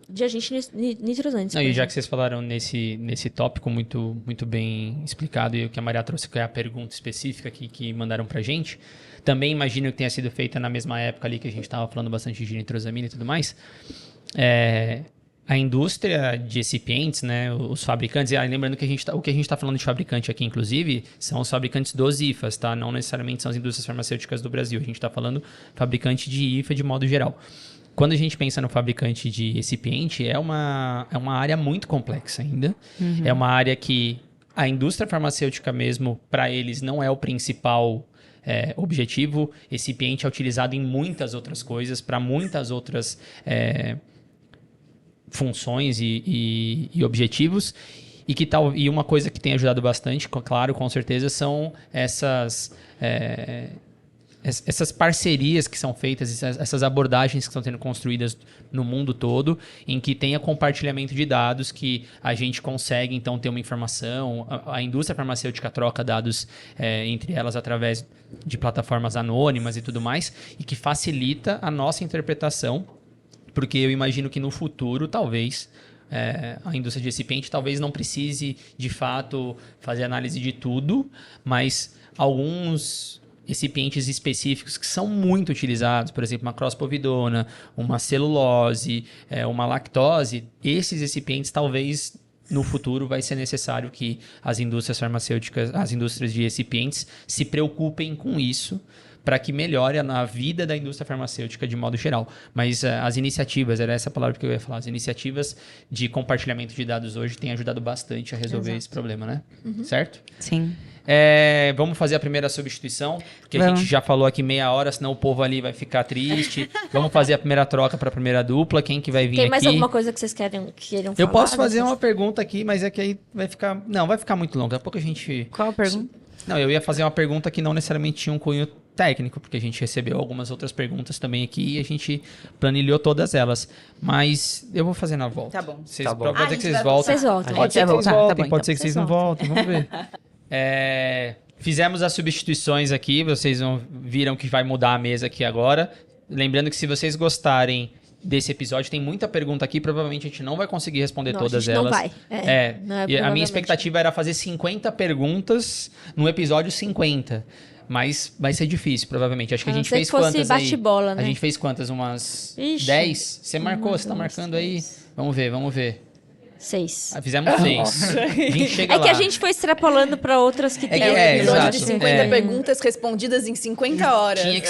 de agentes nitrosantes. Não, e já que vocês falaram nesse tópico muito, muito bem explicado, e o que a Maria trouxe, que é a pergunta específica que mandaram pra gente, também imagino que tenha sido feita na mesma época ali que a gente estava falando bastante de nitrosamina e tudo mais. A indústria de recipientes, né, os fabricantes, e lembrando que o que a gente está falando de fabricante aqui, inclusive, são os fabricantes dos IFAs, tá? Não necessariamente são as indústrias farmacêuticas do Brasil. A gente está falando fabricante de IFA de modo geral. Quando a gente pensa no fabricante de recipiente, é uma área muito complexa ainda. Uhum. É uma área que a indústria farmacêutica mesmo, para eles, não é o principal objetivo. Recipiente é utilizado em muitas outras coisas, para muitas outras funções e objetivos. E uma coisa que tem ajudado bastante, claro, com certeza, são essas parcerias que são feitas, essas abordagens que estão sendo construídas no mundo todo, em que tenha compartilhamento de dados, que a gente consegue, então, ter uma informação. A indústria farmacêutica troca dados entre elas através de plataformas anônimas e tudo mais, e que facilita a nossa interpretação, porque eu imagino que no futuro, talvez, a indústria de recipiente talvez não precise, de fato, fazer análise de tudo, mas alguns recipientes específicos que são muito utilizados, por exemplo, uma crosspovidona, uma celulose, uma lactose, esses recipientes talvez no futuro vai ser necessário que as indústrias farmacêuticas, as indústrias de recipientes se preocupem com isso para que melhore a vida da indústria farmacêutica de modo geral. Mas as iniciativas, era essa a palavra que eu ia falar, as iniciativas de compartilhamento de dados hoje têm ajudado bastante a resolver esse problema, né? Uhum. Certo? Sim. Vamos fazer a primeira substituição, porque a gente já falou aqui meia hora, senão o povo ali vai ficar triste. Vamos fazer a primeira troca para a primeira dupla. Quem que vai vir aqui? Tem mais alguma coisa que vocês queiram falar? Eu posso fazer uma pergunta aqui, mas é que aí vai ficar... Não, vai ficar muito longo. Daqui a pouco a gente... Qual a pergunta? Não, eu ia fazer uma pergunta que não necessariamente tinha um cunho técnico, porque a gente recebeu algumas outras perguntas também aqui e a gente planilhou todas elas. Mas eu vou fazer na volta. Tá bom. Tá bom. Pode ser que vocês voltem. Vocês voltam. Pode ser que vocês voltem, tá pode ser que vocês não voltem. Vamos ver. Fizemos as substituições aqui, vocês viram que vai mudar a mesa aqui agora. Lembrando que se vocês gostarem desse episódio, tem muita pergunta aqui, provavelmente a gente não vai conseguir responder todas elas. Não vai. E a minha expectativa era fazer 50 perguntas no episódio 50. Mas vai ser difícil, provavelmente. Acho que a gente fez quantas aí? Bate-bola, né? A gente fez quantas? Umas 10? Você marcou? Você tá marcando aí? Vamos ver. 6. Fizemos 6. A gente chega lá. Que a gente foi extrapolando para outras que tem episódio de 50 perguntas respondidas em 50 horas. Tinha que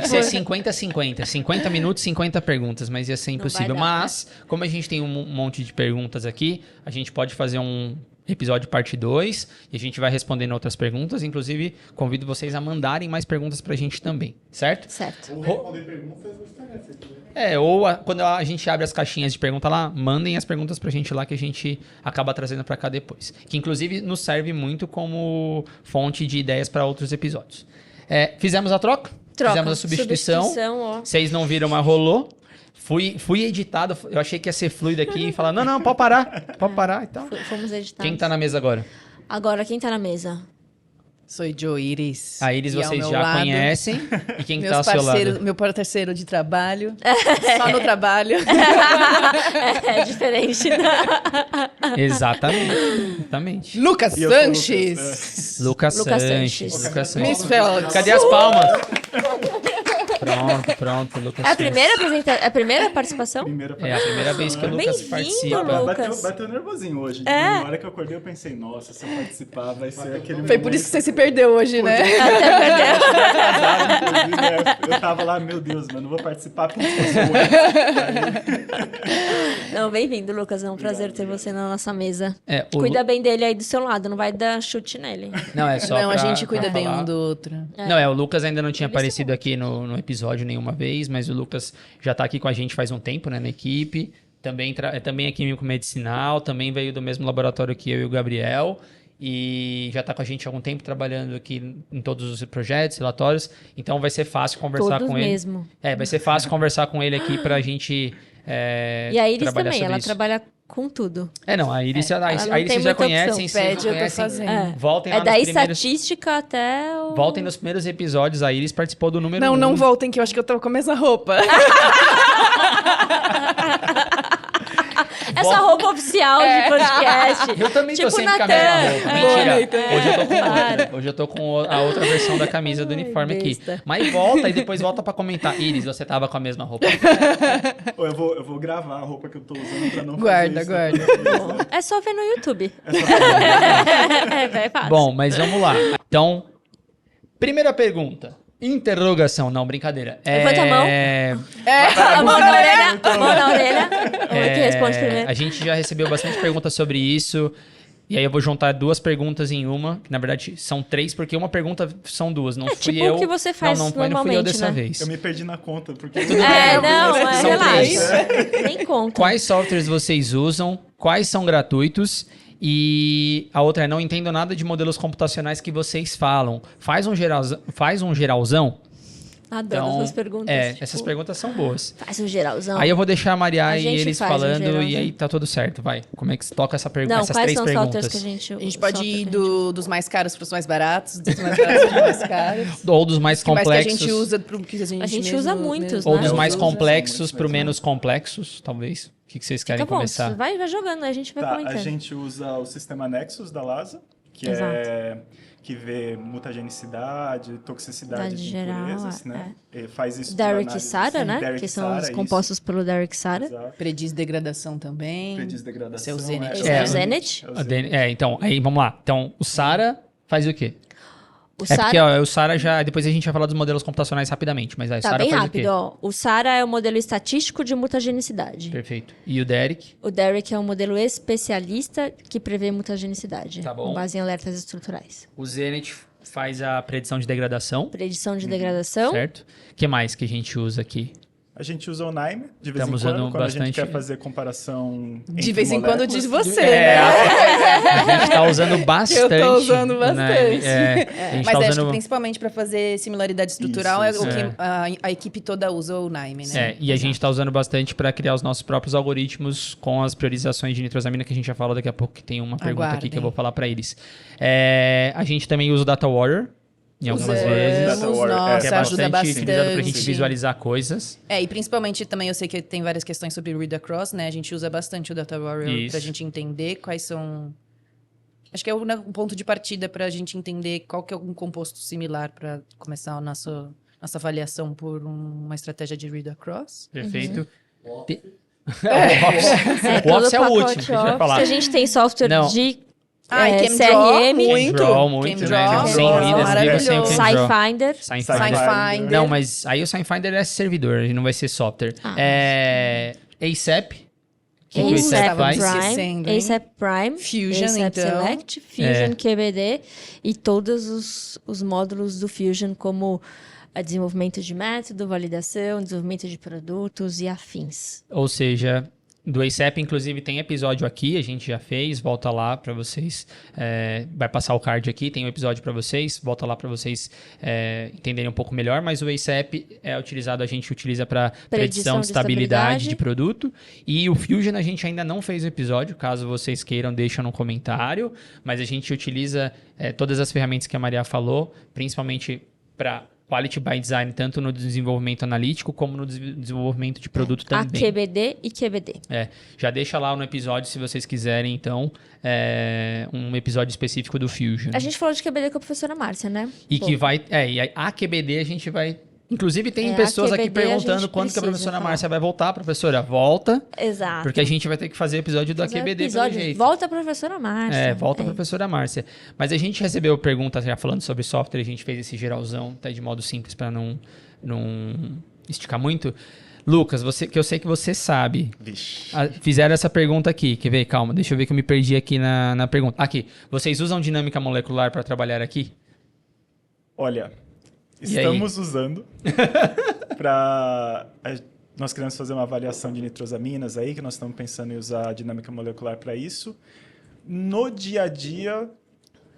ser 50-50. 50 minutos, 50 perguntas, mas ia ser impossível. Mas, como a gente tem um monte de perguntas aqui, a gente pode fazer um episódio parte 2 e a gente vai respondendo outras perguntas. Inclusive, convido vocês a mandarem mais perguntas pra gente também, certo? Certo. Ou responder perguntas no Instagram, se quiser. Quando a gente abre as caixinhas de pergunta lá, mandem as perguntas pra gente lá que a gente acaba trazendo pra cá depois. Que inclusive nos serve muito como fonte de ideias para outros episódios. Fizemos a troca? Fizemos a substituição. Vocês não viram, mas rolou. Fui editado, eu achei que ia ser fluido aqui e falar, não, pode parar e tal. Fomos editados. Quem tá na mesa agora? Agora, quem tá na mesa? Sou Jo Iris. A Iris E ao vocês meu já lado, conhecem. E quem meus tá ao seu lado? Meu parceiro de trabalho. Só no trabalho. É diferente. Exatamente. Lucas E eu sou Sanches. Lucas Lucas Sanches. Sanches. Lucas Sanches. Miss Felix. Cadê as palmas? Pronto, Lucas. É a fez. primeira participação? Primeira É a primeira vez que o Lucas Bem-vindo, participa. Lucas. Bateu nervosinho hoje. É. Na hora que eu acordei, eu pensei, nossa, se eu participar, vai ser aquele Foi por isso que você se perdeu hoje, né? Eu tava lá, meu Deus, mano, não vou participar porque eu sou Não, bem-vindo, Lucas. É um prazer ter você na nossa mesa. O Cuida bem dele aí do seu lado, não vai dar chute nele. Não, é só Não, a pra- gente cuida pra bem falar. um do outro. Não, o Lucas ainda não tinha aparecido aqui no episódio nenhuma vez, mas o Lucas já tá aqui com a gente faz um tempo, né, na equipe. Também é químico medicinal, também veio do mesmo laboratório que eu e o Gabriel. E já tá com a gente há algum tempo trabalhando aqui em todos os projetos, relatórios. Então vai ser fácil conversar Todos com ele. mesmo. Vai ser fácil conversar com ele aqui pra gente E a Iris trabalhar também, sobre ela isso. trabalha com tudo. Não, a Iris, ela não a Iris tem vocês já muita opção. conhecem, vocês Pede, eu tô conhecem. fazendo. Voltem lá É da nos primeiros... estatística até o... Voltem nos primeiros episódios, a Iris participou do número Não, 1. não voltem, que eu acho que eu tô com a mesma roupa. Essa roupa oficial de podcast. Eu também Tipo tô sempre com a Natan. mesma roupa. É. Mentira. Hoje eu tô com Para. outra. Hoje eu tô com a outra versão da camisa do uniforme besta. aqui. Mas volta e depois volta pra comentar. Iris, você tava com a mesma roupa. Ou eu vou gravar a roupa que eu tô usando pra não Guarda, fazer isso. guarda. É só ver no YouTube. É fácil. Bom, mas vamos lá. Então, primeira pergunta. Interrogação. Não, brincadeira. Levanta a mão. A mão na orelha. A mão na orelha. Vamos que responde primeiro. A gente já recebeu bastante perguntas sobre isso. E aí eu vou juntar duas perguntas em uma, que na verdade são três, porque uma pergunta são duas. Não fui tipo eu. o que você faz não fui eu normalmente, dessa né? vez. Eu me perdi na conta, porque... São relaxa. Nem conta. Quais softwares vocês usam? Quais são gratuitos? E a outra é, não entendo nada de modelos computacionais que vocês falam. Faz um geralzão? Adoro essas perguntas. tipo, Essas perguntas são boas. Faz um geralzão. Aí eu vou deixar a Maria A e gente eles faz um falando geralzão. e aí tá tudo certo, vai. Como é que se toca essa pergunta? Não, Essas quais três são os perguntas. softwares que a gente... A gente pode ir software que a gente- dos mais caros pros mais baratos, dos mais baratos pros mais caros. Ou dos mais Que mais que a complexos. gente usa pro que a gente A gente mesmo- usa muitos, mesmo- Ou né? dos mais Os outros complexos são muito pro mais menos complexos, talvez. O que vocês querem Fica bom, começar? vai jogando, aí a gente vai Tá, comentando. a gente usa o sistema Nexus da LASA, que que vê mutagenicidade, toxicidade de geral, impurezas, né? E faz isso por Derek análise- Sara, sim, né? Derek Que são Sara, os isso. compostos pelo Derek Sara. Exato. Prediz degradação também. Prediz degradação. Esse é o Zenith. Esse é o Zenith. É o A Zenith. Dani- então, aí vamos lá. Então, o Sara faz o quê? O Porque Sara ó, o Sara já. Depois a gente vai falar dos modelos computacionais rapidamente, mas aí o tá Sara bem faz rápido, o quê? ó. O Sara é o modelo estatístico de mutagenicidade. Perfeito. E o Derek? O Derek é um modelo especialista que prevê mutagenicidade. Tá bom. Com base em alertas estruturais. O Zenith faz a predição de degradação, Predição de degradação. certo? O que mais que a gente usa aqui? A gente usa o NIME de vez Estamos em quando, usando quando a gente bastante- quer fazer comparação De entre vez em quando diz moléculas. você, É, né? a gente tá usando bastante. Eu tô usando né? bastante. A gente Mas tá acho usando... que principalmente para fazer similaridade estrutural Isso, é o isso. que a equipe toda usa o NIME, né? E a gente está usando bastante para criar os nossos próprios algoritmos com as priorizações de nitrosamina, que a gente já fala daqui a pouco, que tem uma pergunta aqui Aguardem. que eu vou falar para eles. A gente também usa o Data Warrior, em algumas Usamos, vezes. Data Warrior, nossa, Que é ajuda bastante utilizado para a gente bastante. visualizar coisas. É, e principalmente também eu sei que tem várias questões sobre read across, né? A gente usa bastante o Data Warrior Isso. pra gente entender quais são. Acho que é um ponto de partida pra gente entender qual que é um composto similar pra começar a nossa avaliação por uma estratégia de read across. Perfeito. Uhum. O Office é o último, que a gente vai falar. A gente tem software Não. de E CRM, ChemDraw, muito, né? ChemDraw, Sem nossa, vidas, maravilhoso. sem o ChemDraw. SciFinder. SciFinder. Não, mas aí o SciFinder é servidor, ele não vai ser software. ASAP. O que o ASAP ASAP faz? Esquecendo, Prime, hein? ASAP Prime, Fusion, ASAP então. Select, Fusion QBD e todos os módulos do Fusion, como desenvolvimento de método, validação, desenvolvimento de produtos e afins. Ou seja, do ASAP, inclusive, tem episódio aqui, a gente já fez, volta lá para vocês. Vai passar o card aqui, tem um episódio para vocês, volta lá para vocês entenderem um pouco melhor, mas o ASAP a gente utiliza para predição de estabilidade de produto. E o Fusion a gente ainda não fez o episódio, caso vocês queiram, deixa no comentário, mas a gente utiliza todas as ferramentas que a Maria falou, principalmente para Quality by Design, tanto no desenvolvimento analítico como no desenvolvimento de produto também. AQBD e QBD. Já deixa lá no episódio, se vocês quiserem, então, um episódio específico do Fusion. A gente falou de QBD com a professora Márcia, né? E que vai... e a QBD a gente vai Inclusive, tem É, a pessoas aqui QBD a perguntando gente quando que a precisa professora falar. Márcia vai voltar. Professora, volta, Exato. porque a gente vai ter que fazer episódio da Fazer um QBD episódio, pelo jeito. Volta a professora Márcia. Volta a professora Márcia. Mas a gente recebeu perguntas já falando sobre software, a gente fez esse geralzão, até de modo simples para não esticar muito. Lucas, que eu sei que você sabe. Vixe. Fizeram essa pergunta aqui. Quer ver? Calma, deixa eu ver que eu me perdi aqui na pergunta. Aqui. Vocês usam dinâmica molecular para trabalhar aqui? Olha, E aí? estamos usando nós queremos fazer uma avaliação de nitrosaminas aí, que nós estamos pensando em usar a dinâmica molecular para isso. No dia a dia,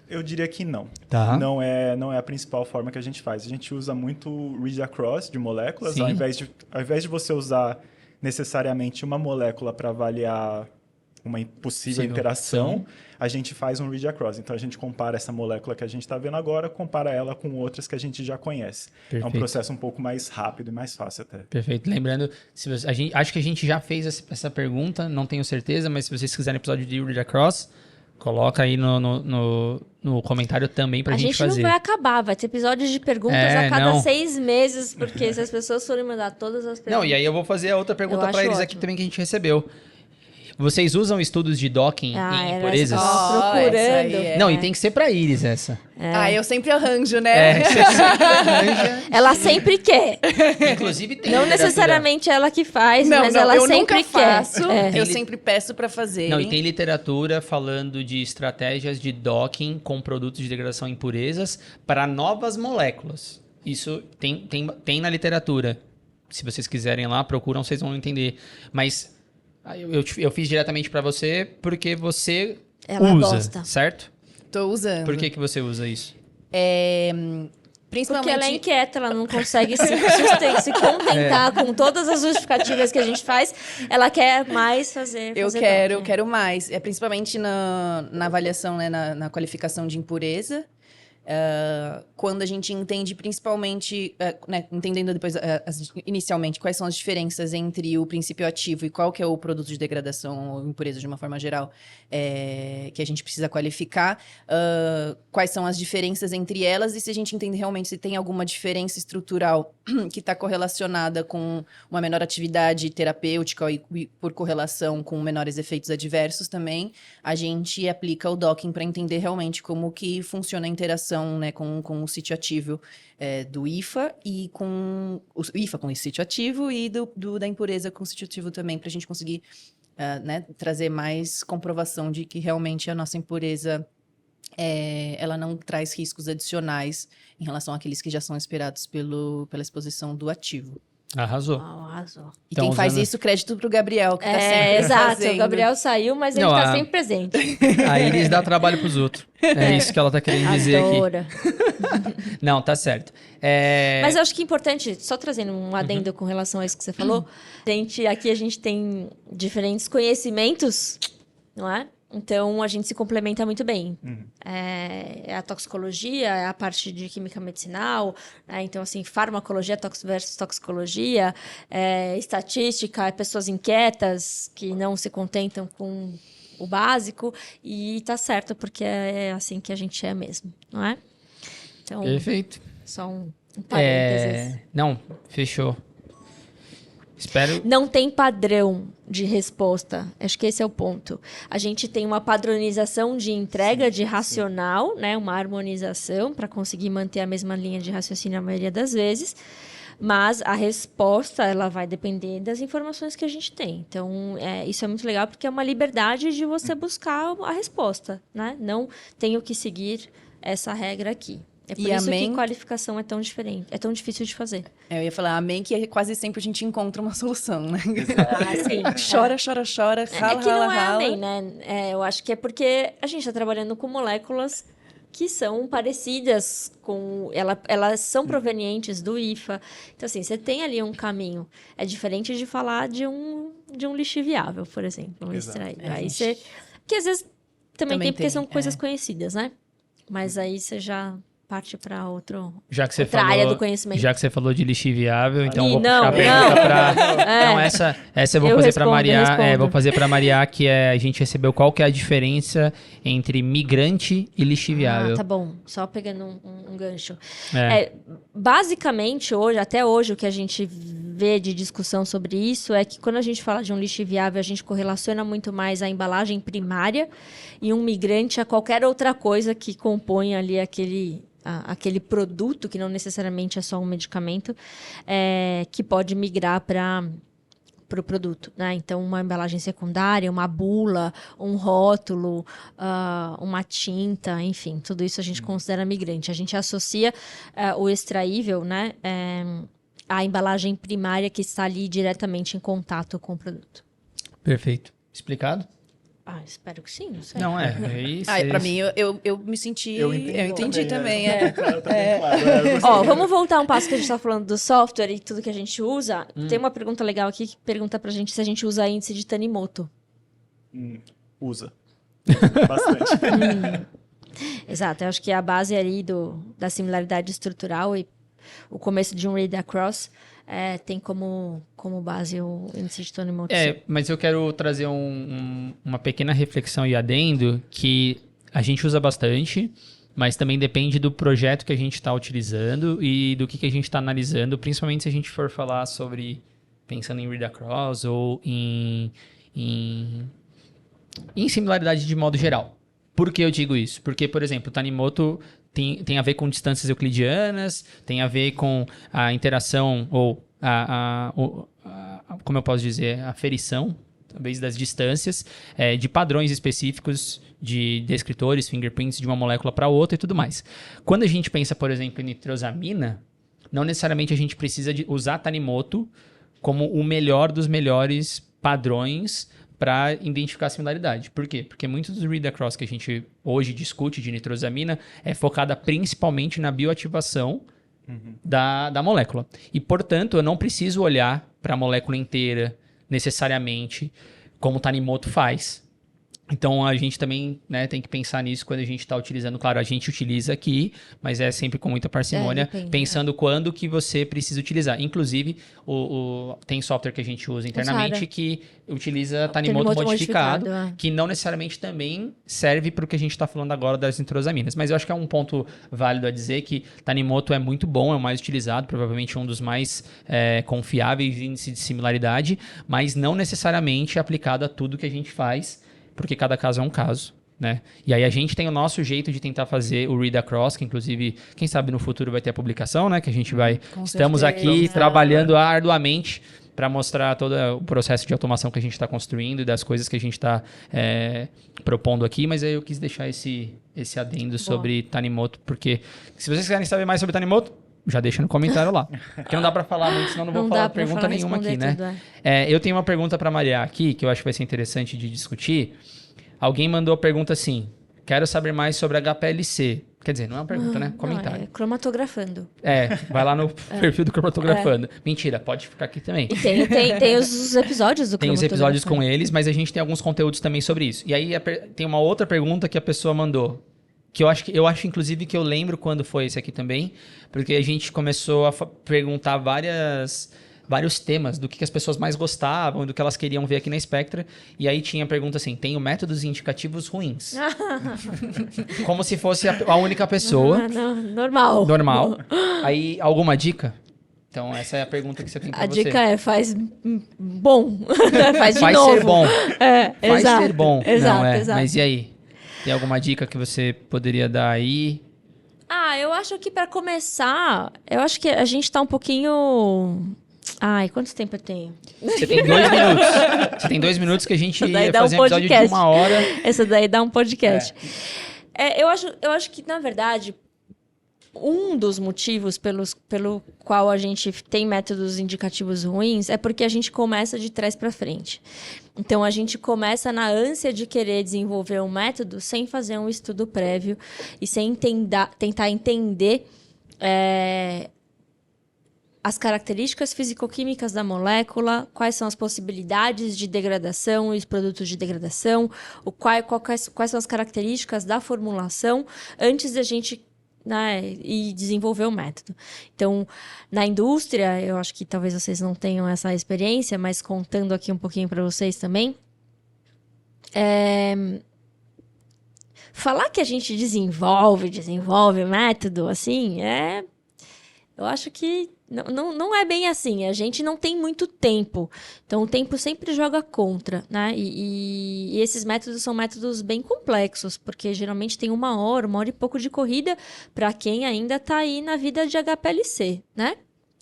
eu diria que não. Tá. Não é a principal forma que a gente faz. A gente usa muito read across de moléculas, Sim. ao invés de você usar necessariamente uma molécula para avaliar uma possível Sim, interação, a gente faz um read across. Então, a gente compara essa molécula que a gente está vendo agora, compara ela com outras que a gente já conhece. É um Perfeito. processo um pouco mais rápido e mais fácil até. Perfeito. Lembrando, acho que a gente já fez essa pergunta, não tenho certeza, mas se vocês quiserem episódio de Read Across, coloca aí no comentário também pra A gente gente fazer. não vai acabar, vai ter episódios de perguntas É, a cada não. 6 meses, porque se as pessoas forem mandar todas as perguntas... Não, e aí eu vou fazer a outra pergunta Eu pra acho eles aqui ótimo. também que a gente recebeu. Vocês usam estudos de docking em impurezas? Ó, procurando. essa aí é. Não, e tem que ser pra Iris essa. Eu sempre arranjo, né? Você sempre arranja. Ela sempre quer. Inclusive tem Não literatura- necessariamente ela que faz, Não, mas não, ela eu sempre nunca quer. faço. É. Eu sempre peço pra fazer. Não, e tem literatura falando de estratégias de docking com produtos de degradação em impurezas para novas moléculas. Isso tem na literatura. Se vocês quiserem lá, procuram, vocês vão entender. Mas eu fiz diretamente para você porque você Ela usa, gosta. certo? Tô usando. Por que você usa isso? Principalmente... Porque ela é inquieta, ela não consegue se contentar com todas as justificativas que a gente faz. Ela quer mais fazer. Eu fazer quero, doc, eu quero mais. É principalmente na avaliação, né, na qualificação de impureza. Quando a gente entende principalmente, né, entendendo depois inicialmente quais são as diferenças entre o princípio ativo e qual que é o produto de degradação ou impureza de uma forma geral que a gente precisa qualificar, quais são as diferenças entre elas e se a gente entende realmente se tem alguma diferença estrutural que está correlacionada com uma menor atividade terapêutica e por correlação com menores efeitos adversos também, a gente aplica o docking para entender realmente como que funciona a interação, né, com o sítio ativo do IFA e com o IFA com o sítio ativo e da impureza com o sítio ativo também, para a gente conseguir né, trazer mais comprovação de que realmente a nossa impureza ela não traz riscos adicionais em relação àqueles que já são esperados pela exposição do ativo. Arrasou. arrasou. E Então, quem faz usando- isso, crédito pro Gabriel, que tá sempre Exato. fazendo. O Gabriel saiu, mas ele Não, tá a- sempre presente. A Iris dá trabalho pros outros. É isso que ela tá querendo dizer aqui. Adora. Não, tá certo. Mas eu acho que é importante, só trazendo um adendo com relação a isso que você falou, aqui a gente tem diferentes conhecimentos, não é? Então, a gente se complementa muito bem. É a toxicologia, é a parte de química medicinal, né? Então, assim, farmacologia versus toxicologia, estatística, pessoas inquietas que não se contentam com o básico, e tá certo, porque é assim que a gente é mesmo, não é? Então, Perfeito. só um parênteses. Não, fechou. Espero. Não tem padrão de resposta. Acho que esse é o ponto. A gente tem uma padronização de entrega de racional, né? Uma harmonização para conseguir manter a mesma linha de raciocínio a maioria das vezes. Mas a resposta, ela vai depender das informações que a gente tem. Então, isso é muito legal porque é uma liberdade de você buscar a resposta, né? Não tenho que seguir essa regra aqui. É por E isso amém. que qualificação é tão diferente, é tão difícil de fazer. Eu ia falar amém, que quase sempre a gente encontra uma solução, né? Sim. Chora, chora, chora, rala, É que não rala, é rala. amém, né? Eu acho que é porque a gente está trabalhando com moléculas que são parecidas com... Elas são provenientes do IFA. Então, assim, você tem ali um caminho. É diferente de falar de um lixo viável, por exemplo. Um Exato. extraído. Aí você... Porque às vezes também tem porque tem, são coisas conhecidas, né? Mas aí você já parte para outra outra área do conhecimento. Já que você falou de lixo inviável, então Ih, vou não, puxar a pergunta não. pra... É. Não, essa eu vou Eu fazer respondo, pra Maria. eu respondo. Vou fazer pra Maria, que a gente recebeu qual que é a diferença entre migrante e lixo inviável. Ah, tá bom. Só pegando um gancho. É. Basicamente, até hoje, o que a gente vê de discussão sobre isso é que quando a gente fala de um lixo inviável, a gente correlaciona muito mais a embalagem primária e um migrante a qualquer outra coisa que compõe ali aquele produto, que não necessariamente é só um medicamento, que pode migrar para o produto, né? Então, uma embalagem secundária, uma bula, um rótulo, uma tinta, enfim, tudo isso a gente considera migrante. A gente associa o extraível, né, à embalagem primária que está ali diretamente em contato com o produto. Perfeito. Explicado? Espero que sim, não sei. Não, é isso. Pra mim, eu me senti... Eu entendi também. Claro, também, claro. Vamos voltar um passo que a gente está falando do software e tudo que a gente usa. Tem uma pergunta legal aqui que pergunta pra gente se a gente usa índice de Tanimoto. Usa. Bastante. Exato, eu acho que é a base ali da similaridade estrutural e o começo de um read across tem como base o índice de Tanimoto. Mas eu quero trazer uma pequena reflexão e adendo que a gente usa bastante, mas também depende do projeto que a gente está utilizando e do que a gente está analisando, principalmente se a gente for falar sobre, pensando em read across ou em similaridade de modo geral. Por que eu digo isso? Porque, por exemplo, o Tanimoto tem a ver com distâncias euclidianas, tem a ver com a interação ou como eu posso dizer, a aferição, talvez, das distâncias, de padrões específicos de descritores, fingerprints de uma molécula para outra e tudo mais. Quando a gente pensa, por exemplo, em nitrosamina, não necessariamente a gente precisa usar Tanimoto como o melhor dos melhores padrões para identificar a similaridade. Por quê? Porque muitos dos read across que a gente hoje discute de nitrosamina é focada principalmente na bioativação da molécula. E, portanto, eu não preciso olhar para a molécula inteira necessariamente como o Tanimoto faz. Então, a gente também, né, tem que pensar nisso quando a gente está utilizando. Claro, a gente utiliza aqui, mas é sempre com muita parcimônia, pensando quando que você precisa utilizar. Inclusive, tem software que a gente usa internamente que utiliza Tanimoto modificado, que não necessariamente também serve para o que a gente está falando agora das nitrosaminas. Mas eu acho que é um ponto válido a dizer que Tanimoto é muito bom, é o mais utilizado, provavelmente um dos mais confiáveis índices de similaridade, mas não necessariamente aplicado a tudo que a gente faz, porque cada caso é um caso, né? E aí a gente tem o nosso jeito de tentar fazer o read across, que inclusive, quem sabe no futuro vai ter a publicação, né? Que a gente vai... Estamos aqui trabalhando arduamente para mostrar todo o processo de automação que a gente está construindo e das coisas que a gente está propondo aqui, mas aí eu quis deixar esse adendo sobre Tanimoto, porque se vocês querem saber mais sobre Tanimoto, já deixa no comentário lá. Porque não dá para falar muito, senão não vou falar pergunta nenhuma aqui, né? Tudo, eu tenho uma pergunta para Maria aqui, que eu acho que vai ser interessante de discutir. Alguém mandou a pergunta assim: quero saber mais sobre HPLC. Quer dizer, não é uma pergunta, né? Comentário. Não, cromatografando. Vai lá no perfil do Cromatografando. Mentira, pode ficar aqui também. E tem os episódios do Cromatografando. Tem os episódios com eles, mas a gente tem alguns conteúdos também sobre isso. E aí tem uma outra pergunta que a pessoa mandou, que eu acho inclusive que eu lembro quando foi esse aqui também, porque a gente começou a perguntar vários temas do que as pessoas mais gostavam, do que elas queriam ver aqui na Spectra, e aí tinha a pergunta assim: tenho métodos indicativos ruins. Como se fosse a única pessoa. Normal. Aí, alguma dica? Então, essa é a pergunta que você tem pra você. A dica faz bom. Faz de novo. Faz ser bom. Faz exato, ser bom. Exato, não, exato. Mas e aí? Tem alguma dica que você poderia dar aí? Eu acho que para começar, eu acho que a gente tá um pouquinho... quanto tempo eu tenho? Você tem 2 minutos. Você tem 2 minutos que a gente ia fazer um episódio de 1 hora. Essa daí dá um podcast. Eu acho que, na verdade, um dos motivos pelo qual a gente tem métodos indicativos ruins é porque a gente começa de trás para frente. Então, a gente começa na ânsia de querer desenvolver um método sem fazer um estudo prévio e sem tentar entender as características fisicoquímicas da molécula, quais são as possibilidades de degradação e os produtos de degradação, quais são as características da formulação, antes da gente né, e desenvolver o método. Então, na indústria, eu acho que talvez vocês não tenham essa experiência, mas contando aqui um pouquinho para vocês também, falar que a gente desenvolve método, assim, eu acho que não é bem assim. A gente não tem muito tempo. Então, o tempo sempre joga contra, né? E esses métodos são métodos bem complexos, porque geralmente tem 1 hora e pouco de corrida para quem ainda está aí na vida de HPLC, né?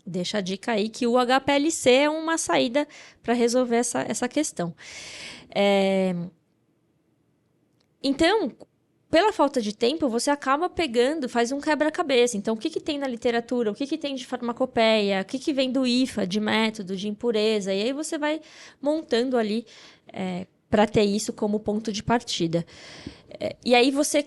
Deixa a dica aí que o HPLC é uma saída para resolver essa questão. Então, pela falta de tempo, você acaba faz um quebra-cabeça. Então, o que tem na literatura? O que tem de farmacopeia? O que vem do IFA, de método, de impureza? E aí você vai montando ali para ter isso como ponto de partida. E aí você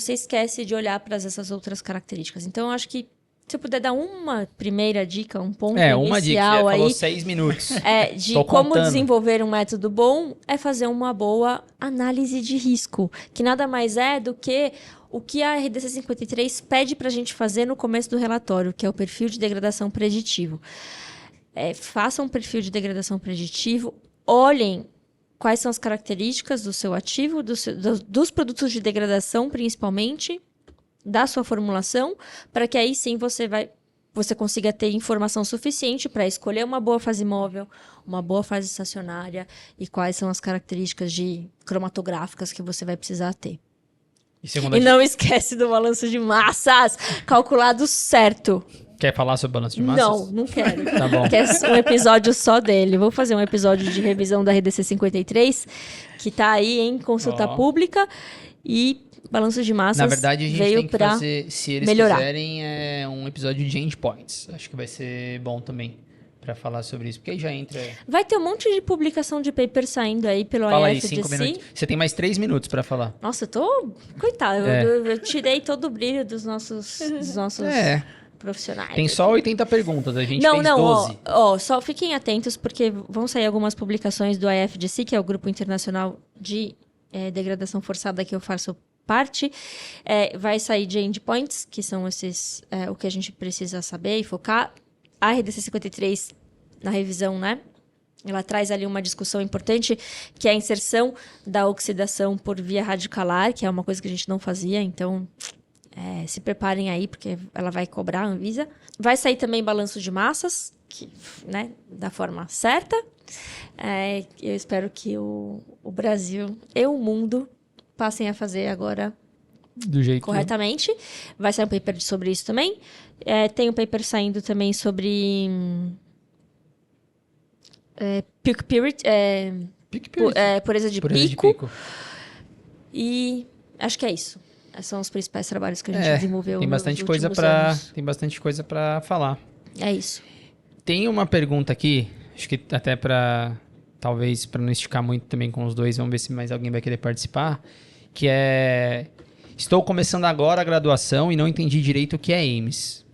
esquece de olhar para essas outras características. Então, eu acho que se eu puder dar uma primeira dica, um ponto uma dica, inicial você aí... falou 6 minutos. De Tô como contando. desenvolver um método bom é fazer uma boa análise de risco, que nada mais é do que o que a RDC 53 pede para a gente fazer no começo do relatório, que é o perfil de degradação preditivo. Façam um perfil de degradação preditivo, olhem quais são as características do seu ativo, dos produtos de degradação, principalmente, da sua formulação, para que aí sim você consiga ter informação suficiente para escolher uma boa fase móvel, uma boa fase estacionária e quais são as características cromatográficas que você vai precisar ter. E não esquece do balanço de massas, calculado certo. Quer falar sobre balanço de massas? Não quero. Tá bom. Quer um episódio só dele. Vou fazer um episódio de revisão da RDC 53, que está aí em consulta pública, e balanço de massas. Na verdade, a gente veio tem que fazer, se eles melhorar. quiserem, um episódio de endpoints. Acho que vai ser bom também para falar sobre isso, porque aí já entra... Vai ter um monte de publicação de paper saindo aí pelo Fala aí, IFDC. 5 minutos. Você tem mais 3 minutos para falar. Nossa, eu tô... Coitado, eu tirei todo o brilho dos nossos profissionais. Tem só 80 perguntas, a gente Não, fez não, 12. só fiquem atentos, porque vão sair algumas publicações do IFDC, que é o Grupo Internacional de Degradação Forçada que eu faço parte. Vai sair de endpoints, que são o que a gente precisa saber e focar. A RDC 53, na revisão, né? Ela traz ali uma discussão importante, que é a inserção da oxidação por via radicalar, que é uma coisa que a gente não fazia, então se preparem aí, porque ela vai cobrar a Anvisa. Vai sair também balanço de massas, né, da forma certa. Eu espero que o Brasil e o mundo passem a fazer agora Do jeito corretamente. Vai sair um paper sobre isso também. Tem um paper saindo também sobre peak purity, pureza de pico. E acho que é isso. Esses são os principais trabalhos que a gente desenvolveu tem bastante nos coisa últimos anos. Tem bastante coisa para falar. É isso. Tem uma pergunta aqui, acho que até talvez para não esticar muito também com os dois, vamos ver se mais alguém vai querer participar, que é: estou começando agora a graduação e não entendi direito o que é AIMS.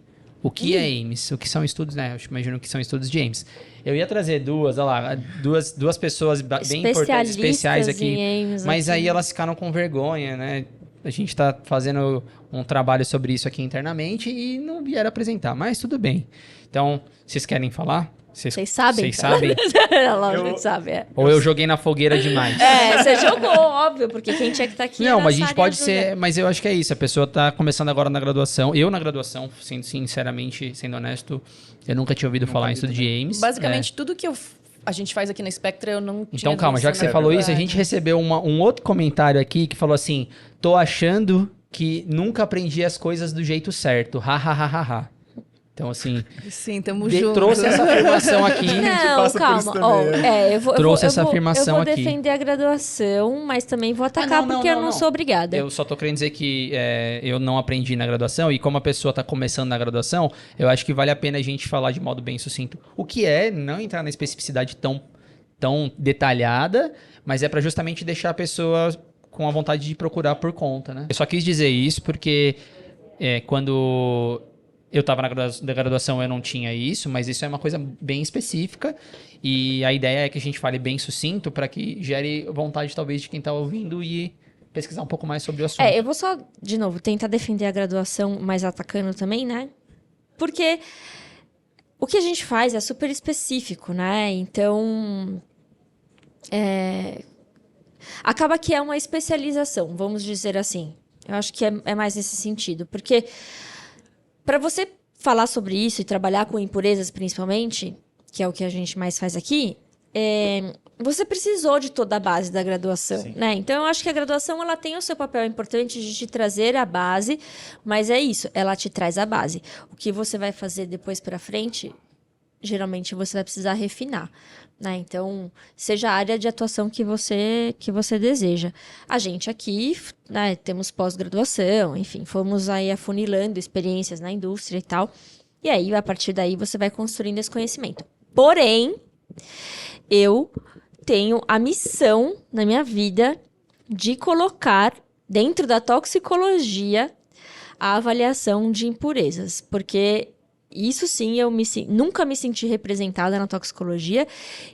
O que é AIMS? O que são estudos, né? Eu imagino que são estudos de AIMS. Eu ia trazer duas pessoas bem importantes, especiais aqui, em AIMS mas aqui. aí elas ficaram com vergonha, né? A gente está fazendo um trabalho sobre isso aqui internamente e não vieram apresentar, mas tudo bem. Então, vocês querem falar? Vocês sabem? Vocês sabem? Lógico que sabe, Ou eu joguei na fogueira demais? Você jogou, óbvio, porque quem tinha que estar aqui Não, era mas a gente Sara pode e a Júlia. ser... Mas eu acho que é isso. A pessoa tá começando agora na graduação. Eu na graduação, sinceramente, sendo honesto, eu nunca tinha ouvido falar em estudo de AIMS. Basicamente, tudo que a gente faz aqui na Spectra, eu não tinha Então, calma, já que noção, você na falou isso, a verdade. gente recebeu um outro comentário aqui que falou assim: tô achando que nunca aprendi as coisas do jeito certo. Ha, ha, ha, ha, ha. Então, assim, Sim, tamo junto. trouxe essa afirmação aqui. Não, passa por calma. isso Ó, também. Trouxe essa afirmação eu vou aqui. defender a graduação, mas também vou atacar porque eu não sou obrigada. Eu só tô querendo dizer que eu não aprendi na graduação e como a pessoa tá começando na graduação, eu acho que vale a pena a gente falar de modo bem sucinto o que é, não entrar na especificidade tão detalhada, mas é para justamente deixar a pessoa com a vontade de procurar por conta, né? Eu só quis dizer isso porque quando eu estava na graduação eu não tinha isso, mas isso é uma coisa bem específica e a ideia é que a gente fale bem sucinto para que gere vontade talvez de quem está ouvindo e pesquisar um pouco mais sobre o assunto. Eu vou só, de novo, tentar defender a graduação, mas atacando também, né? Porque o que a gente faz é super específico, né? Então, acaba que é uma especialização, vamos dizer assim. Eu acho que é mais nesse sentido. Porque para você falar sobre isso e trabalhar com impurezas, principalmente, que é o que a gente mais faz aqui, você precisou de toda a base da graduação, Sim. né? Então, eu acho que a graduação, ela tem o seu papel importante de te trazer a base, mas é isso, ela te traz a base. O que você vai fazer depois para frente, geralmente você vai precisar refinar, né? Então, seja a área de atuação que você deseja. A gente aqui, né, temos pós-graduação, enfim, fomos aí afunilando experiências na indústria e tal. E aí, a partir daí, você vai construindo esse conhecimento. Porém, eu tenho a missão na minha vida de colocar dentro da toxicologia a avaliação de impurezas, porque isso sim, nunca me senti representada na toxicologia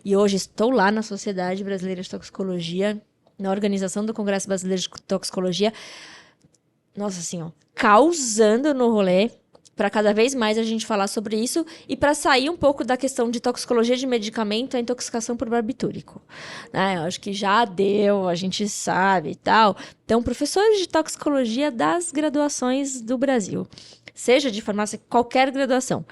e hoje estou lá na Sociedade Brasileira de Toxicologia, na organização do Congresso Brasileiro de Toxicologia, nossa assim, ó, causando no rolê, para cada vez mais a gente falar sobre isso e para sair um pouco da questão de toxicologia de medicamento, a intoxicação por barbitúrico. Né? Eu acho que já deu, a gente sabe e tal. Então, professores de toxicologia das graduações do Brasil, seja de farmácia, qualquer graduação.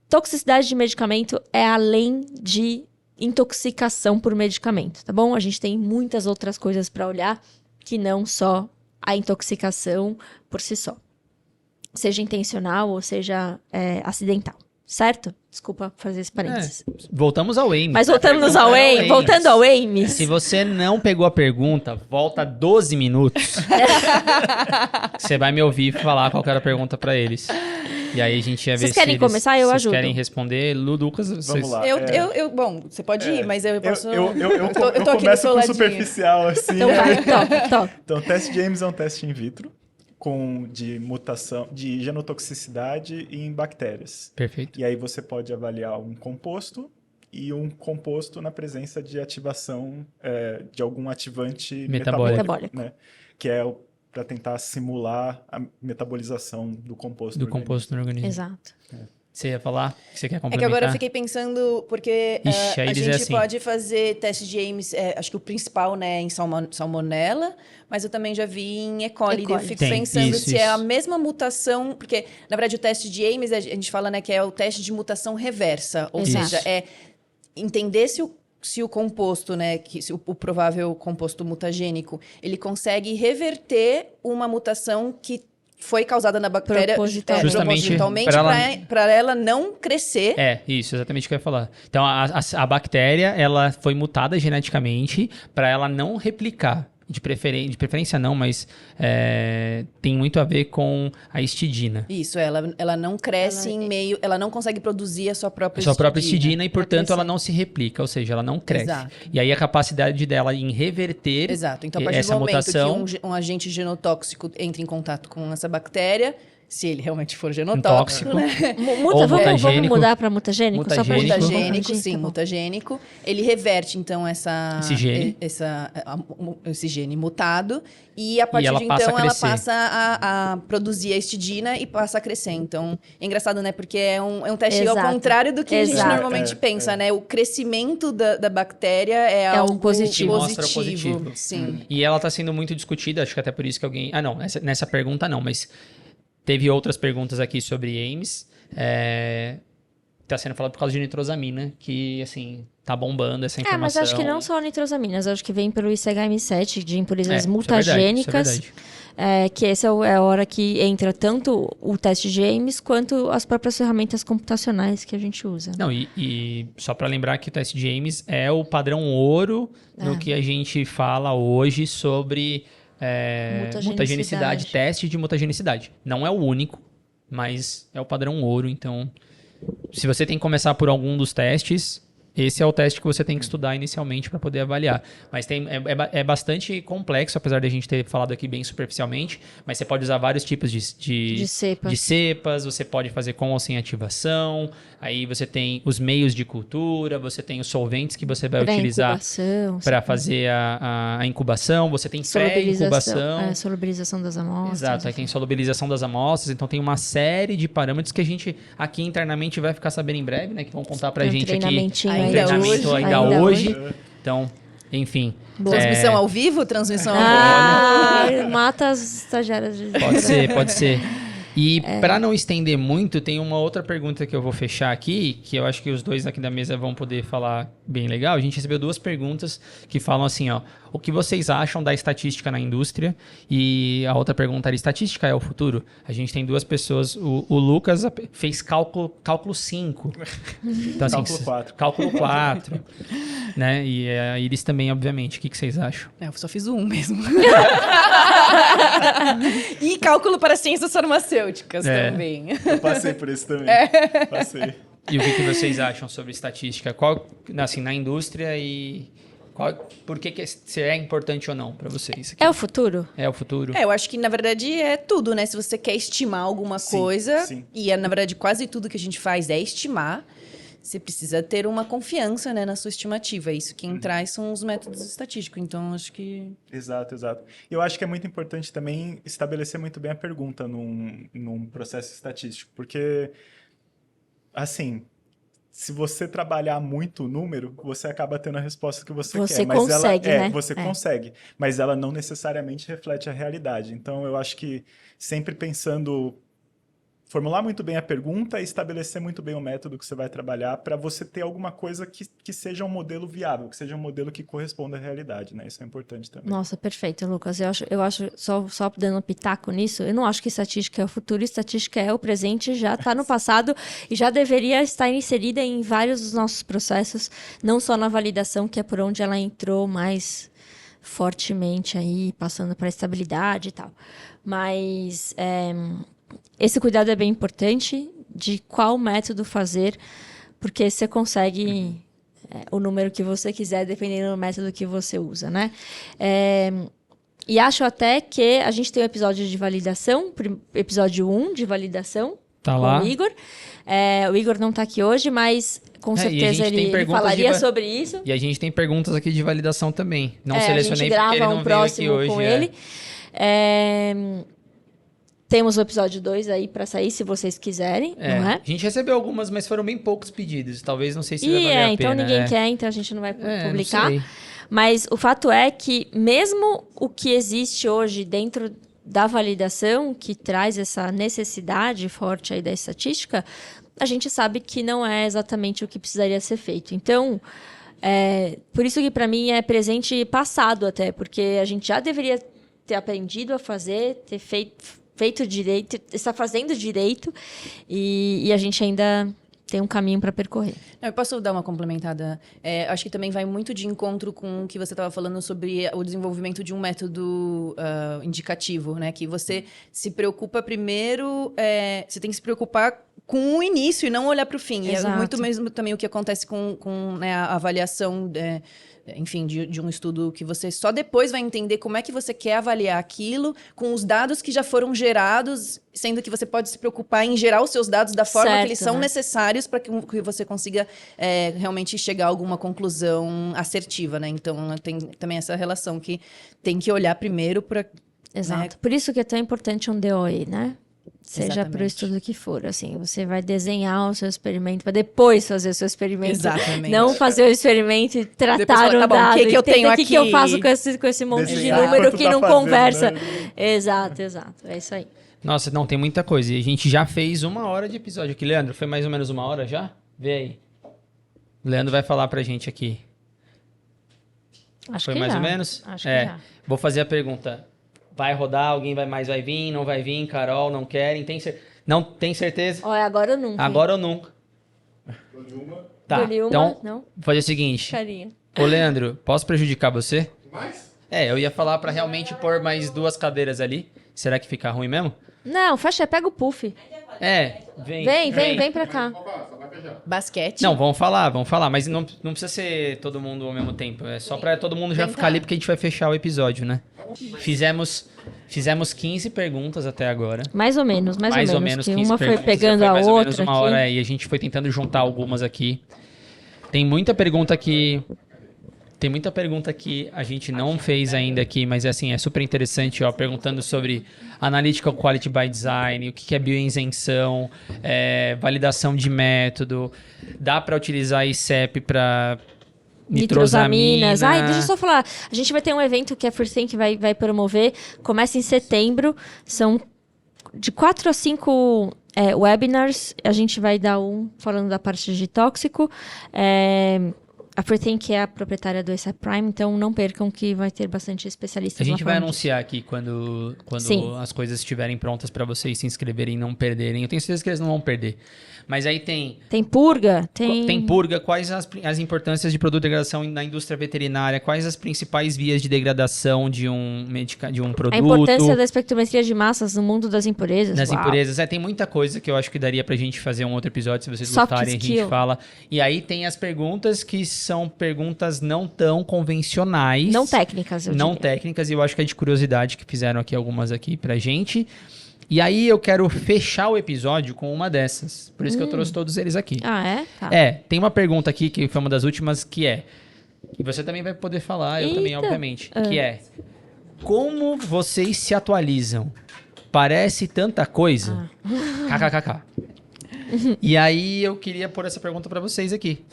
Toxicidade de medicamento é além de intoxicação por medicamento, tá bom? A gente tem muitas outras coisas para olhar que não só a intoxicação por si só. Seja intencional ou seja acidental, certo? Desculpa fazer esse parênteses. Voltamos ao Ames. Mas voltando ao Ames, voltando ao Ames. Se você não pegou a pergunta, volta 12 minutos. Você vai me ouvir falar qual que era a pergunta pra eles. E aí a gente ia ver Vocês querem começar? Eu ajudo. Vocês querem responder? Lucas, vocês... Vamos lá. Bom, você pode ir, mas eu posso... Eu tô aqui começo no com seu ladinho. superficial, assim. Então vai, top. Então, o teste de Ames é um teste in vitro de mutação, de genotoxicidade em bactérias. Perfeito. E aí você pode avaliar um composto e um composto na presença de ativação de algum ativante Metabólico. né? Que é para tentar simular a metabolização do composto. Do composto no organismo. Exato. Você ia falar? Você quer É complementar? que agora eu fiquei pensando, porque Ixi, aí a eles gente é assim. pode fazer teste de Ames, acho que o principal, né, em salmonella, mas eu também já vi em E. coli. E. coli. Eu fico Tem, pensando isso, se é a isso. mesma mutação, porque, na verdade, o teste de Ames, a gente fala, né, que é o teste de mutação reversa, ou Exato. seja, é entender se o composto, né, se o provável composto mutagênico, ele consegue reverter uma mutação que foi causada na bactéria Propositalmente. Justamente para ela não crescer. É, isso, exatamente o que eu ia falar. Então, a bactéria, ela foi mutada geneticamente para ela não replicar. De preferência não, mas tem muito a ver com a histidina. Isso, ela não cresce em meio... Ela não consegue produzir a sua própria A sua própria histidina e, pra portanto, crescer. ela não se replica, ou seja, ela não cresce. Exato. E aí a capacidade dela em reverter Exato. Então, a partir essa do momento mutação... que um agente genotóxico entra em contato com essa bactéria, se ele realmente for genotóxico, Tóxico. né? Ou Vamos mutagênico. mudar para mutagênico? Só pra gente Mutagênico. não Mutagênico, confundir, sim, tá bom. mutagênico. Ele reverte, então, Esse gene. esse gene mutado. E a partir ela de passa então, a ela crescer. passa a produzir a histidina e passa a crescer. Então, é engraçado, né? Porque é um teste ao Exato. contrário do que a gente Exato. normalmente pensa, né? O crescimento da bactéria é um algo positivo. Mostra o positivo. Sim. E ela está sendo muito discutida, acho que até por isso que alguém... Ah, não, nessa pergunta não, mas teve outras perguntas aqui sobre Ames. Tá sendo falado por causa de nitrosamina, que, assim, tá bombando essa informação. Mas acho que não só nitrosaminas, acho que vem pelo ICHM7, de impurezas isso é mutagênicas. verdade, isso é verdade. Que essa é a hora que entra tanto o teste de Ames quanto as próprias ferramentas computacionais que a gente usa. Não, e só para lembrar que o teste de Ames é o padrão ouro no que a gente fala hoje sobre mutagenicidade, teste de mutagenicidade. Não é o único, mas é o padrão ouro. Então, se você tem que começar por algum dos testes, esse é o teste que você tem que estudar inicialmente para poder avaliar. Mas é bastante complexo, apesar de a gente ter falado aqui bem superficialmente, mas você pode usar vários tipos De cepas. de cepas, você pode fazer com ou sem ativação, aí você tem os meios de cultura, você tem os solventes que você vai utilizar Incubação, para fazer a incubação, você tem pré-incubação. Solubilização das amostras. Exato, aí tem solubilização das amostras, então tem uma série de parâmetros que a gente aqui internamente vai ficar sabendo em breve, né? Que vão contar pra Tem um gente aqui. treinamentinho Um ainda treinamento hoje. ainda hoje. Então, enfim. Transmissão ao vivo? Transmissão ao vivo? Ah, mata as estagiárias de... Pode ser. E para não estender muito, tem uma outra pergunta que eu vou fechar aqui, que eu acho que os dois aqui da mesa vão poder falar bem legal. A gente recebeu 2 perguntas que falam assim, ó, o que vocês acham da estatística na indústria? E a outra pergunta era, estatística é o futuro? A gente tem 2 pessoas, o Lucas fez cálculo 5. Então, assim, Cálculo 4. Cálculo 4. Né? E a Iris também, obviamente. O que vocês acham? Eu só fiz um mesmo. E cálculo para ciências farmacêuticas também. Eu passei por isso também. Passei. E o que vocês acham sobre estatística? Qual, assim, na indústria e por que se é importante ou não para vocês? Aqui? É o futuro? É o futuro? Eu acho que, na verdade, é tudo, né? Se você quer estimar alguma coisa, sim. e, na verdade, quase tudo que a gente faz é estimar, você precisa ter uma confiança, né, na sua estimativa. Isso quem traz são os métodos estatísticos. Então, acho que... Exato. Eu acho que é muito importante também estabelecer muito bem a pergunta num processo estatístico, porque, assim, se você trabalhar muito o número, você acaba tendo a resposta que você quer. Você Mas consegue, ela, né? Você consegue, mas ela não necessariamente reflete a realidade. Então, eu acho que sempre pensando... Formular muito bem a pergunta e estabelecer muito bem o método que você vai trabalhar para você ter alguma coisa que seja um modelo viável, que seja um modelo que corresponda à realidade, né? Isso é importante também. Nossa, perfeito, Lucas. Eu acho só dando um pitaco nisso, eu não acho que estatística é o futuro, estatística é o presente, já está no passado e já deveria estar inserida em vários dos nossos processos, não só na validação, que é por onde ela entrou mais fortemente aí, passando para a estabilidade e tal. Mas... esse cuidado é bem importante de qual método fazer, porque você consegue o número que você quiser, dependendo do método que você usa, né? E acho até que a gente tem um episódio de validação, episódio 1 de validação, Tá com lá. o Igor. O Igor não está aqui hoje, mas com e a certeza gente tem ele perguntas falaria de sobre isso. E a gente tem perguntas aqui de validação também. Não A gente selecionei porque ele grava não um veio aqui próximo hoje. com ele. Temos o episódio 2 aí para sair, se vocês quiserem, não é? A gente recebeu algumas, mas foram bem poucos pedidos. Talvez, não sei se vai valer a Então pena. ninguém quer, então a gente não vai não publicar. sei. Mas o fato é que mesmo o que existe hoje dentro da validação, que traz essa necessidade forte aí da estatística, a gente sabe que não é exatamente o que precisaria ser feito. Então, por isso que para mim é presente e passado até, porque a gente já deveria ter aprendido a fazer, ter feito direito, está fazendo direito, e a gente ainda tem um caminho para percorrer. Eu posso dar uma complementada? Acho que também vai muito de encontro com o que você estava falando sobre o desenvolvimento de um método indicativo, né? Que você se preocupa primeiro, você tem que se preocupar com o início e não olhar para o fim. Exato. E é muito mesmo também o que acontece com né, a avaliação, enfim, de um estudo, que você só depois vai entender como é que você quer avaliar aquilo com os dados que já foram gerados, sendo que você pode se preocupar em gerar os seus dados da forma que eles são necessários para que você consiga realmente chegar a alguma conclusão assertiva, né? Então, tem também essa relação que tem que olhar primeiro para... Exato. Né? Por isso que é tão importante um DOE, né? Seja para o Exatamente. estudo que for, assim, você vai desenhar o seu experimento para depois fazer o seu experimento. Exatamente. Não fazer o experimento e Depois tratar fala, o tá bom, dado. o que eu entender tenho o que eu aqui? faço com esse monte de Desenhar número enquanto que tá não fazendo, conversa. né? Exato. É isso aí. Nossa, não, tem muita coisa. E a gente já fez 1 hora de episódio aqui. Leandro, foi mais ou menos 1 hora já? Vê aí. O Leandro vai falar pra gente aqui. Acho Foi que mais já. ou menos? Acho que já. Vou fazer a pergunta. Vai rodar? Alguém vai vir? Não vai vir? Carol, não querem? Não tem certeza? Olha, agora eu nunca. Agora ou nunca? Tá, Dou-lhe uma, então não? vou fazer o seguinte. Carinha. Ô, Leandro, posso prejudicar você? Eu ia falar pra realmente pôr mais 2 cadeiras ali. Será que fica ruim mesmo? Não, fecha, pega o puff. Vem pra cá. Basquete. Não, vamos falar, mas não precisa ser todo mundo ao mesmo tempo. É só pra todo mundo já ficar ali, porque a gente vai fechar o episódio, né? Fizemos 15 perguntas até agora. Mais ou menos. Mais ou menos Que 15 uma foi perguntas. pegando Já a foi mais ou menos outra uma aqui. hora e a gente foi tentando juntar algumas aqui. Tem muita pergunta que a gente não fez ainda aqui, mas assim, é super interessante, ó, perguntando sobre Analytical Quality by Design, o que é bioisenção, validação de método, dá para utilizar ICEP para nitrosaminas. Ai, deixa eu só falar. A gente vai ter um evento que a FreeThink vai promover. Começa em setembro. São de 4 a 5 webinars. A gente vai dar um falando da parte de tóxico. A FreeThink é a proprietária do ICEP Prime, então não percam que vai ter bastante especialistas A gente lá vai falando anunciar aqui quando Sim. as coisas estiverem prontas para vocês se inscreverem e não perderem. Eu tenho certeza que eles não vão perder. Mas aí tem Tem purga, tem purga, quais as importâncias de produto de degradação na indústria veterinária, quais as principais vias de degradação de um produto. a importância da espectrometria de massas no mundo das impurezas. Nas Uau. impurezas. Tem muita coisa que eu acho que daria pra gente fazer um outro episódio, se vocês Soft gostarem, a gente skill. fala. E aí tem as perguntas que são perguntas não tão convencionais. Não técnicas, eu Não diria. técnicas, e eu acho que é de curiosidade que fizeram aqui algumas aqui pra gente. E aí eu quero fechar o episódio com uma dessas. Por isso que eu trouxe todos eles aqui. Ah, é? Tá. Tem uma pergunta aqui que foi uma das últimas, que é... E você também vai poder falar, eu também, Eita. obviamente. Que é... Como vocês se atualizam? Parece tanta coisa. KKKK. E aí eu queria pôr essa pergunta pra vocês aqui.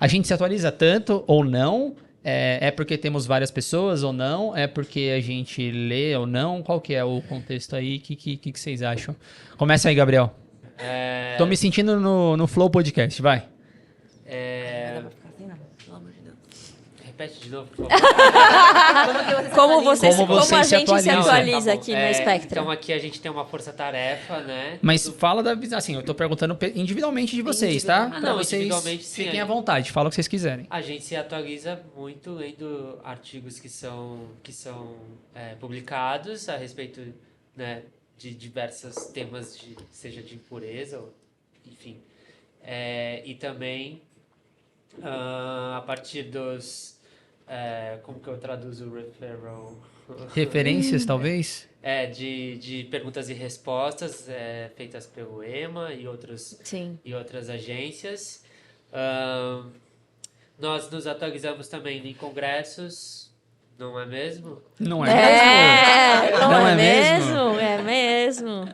A gente se atualiza tanto ou não? É porque temos várias pessoas ou não? É porque a gente lê ou não? Qual que é o contexto aí? O que vocês acham? Começa aí, Gabriel. Tô me sentindo no Flow Podcast, vai. Repete de novo, por favor. Como Como a vocês gente se se atualizam. atualiza Tá bom. aqui no Spectra? Então aqui a gente tem uma força-tarefa, né? Mas fala assim, eu tô perguntando individualmente de vocês, tá? Ah, Pra não, vocês individualmente, sim, fiquem é. à vontade, fala o que vocês quiserem. A gente se atualiza muito lendo artigos que são publicados a respeito, né, de diversos temas, seja de impureza, enfim. E também a partir dos... como que eu traduzo referral? Referências, talvez? De perguntas e respostas feitas pelo EMA e Sim. outras agências. Nós nos atualizamos também em congressos, não é mesmo? Não é mesmo? Não é mesmo? mesmo? É mesmo.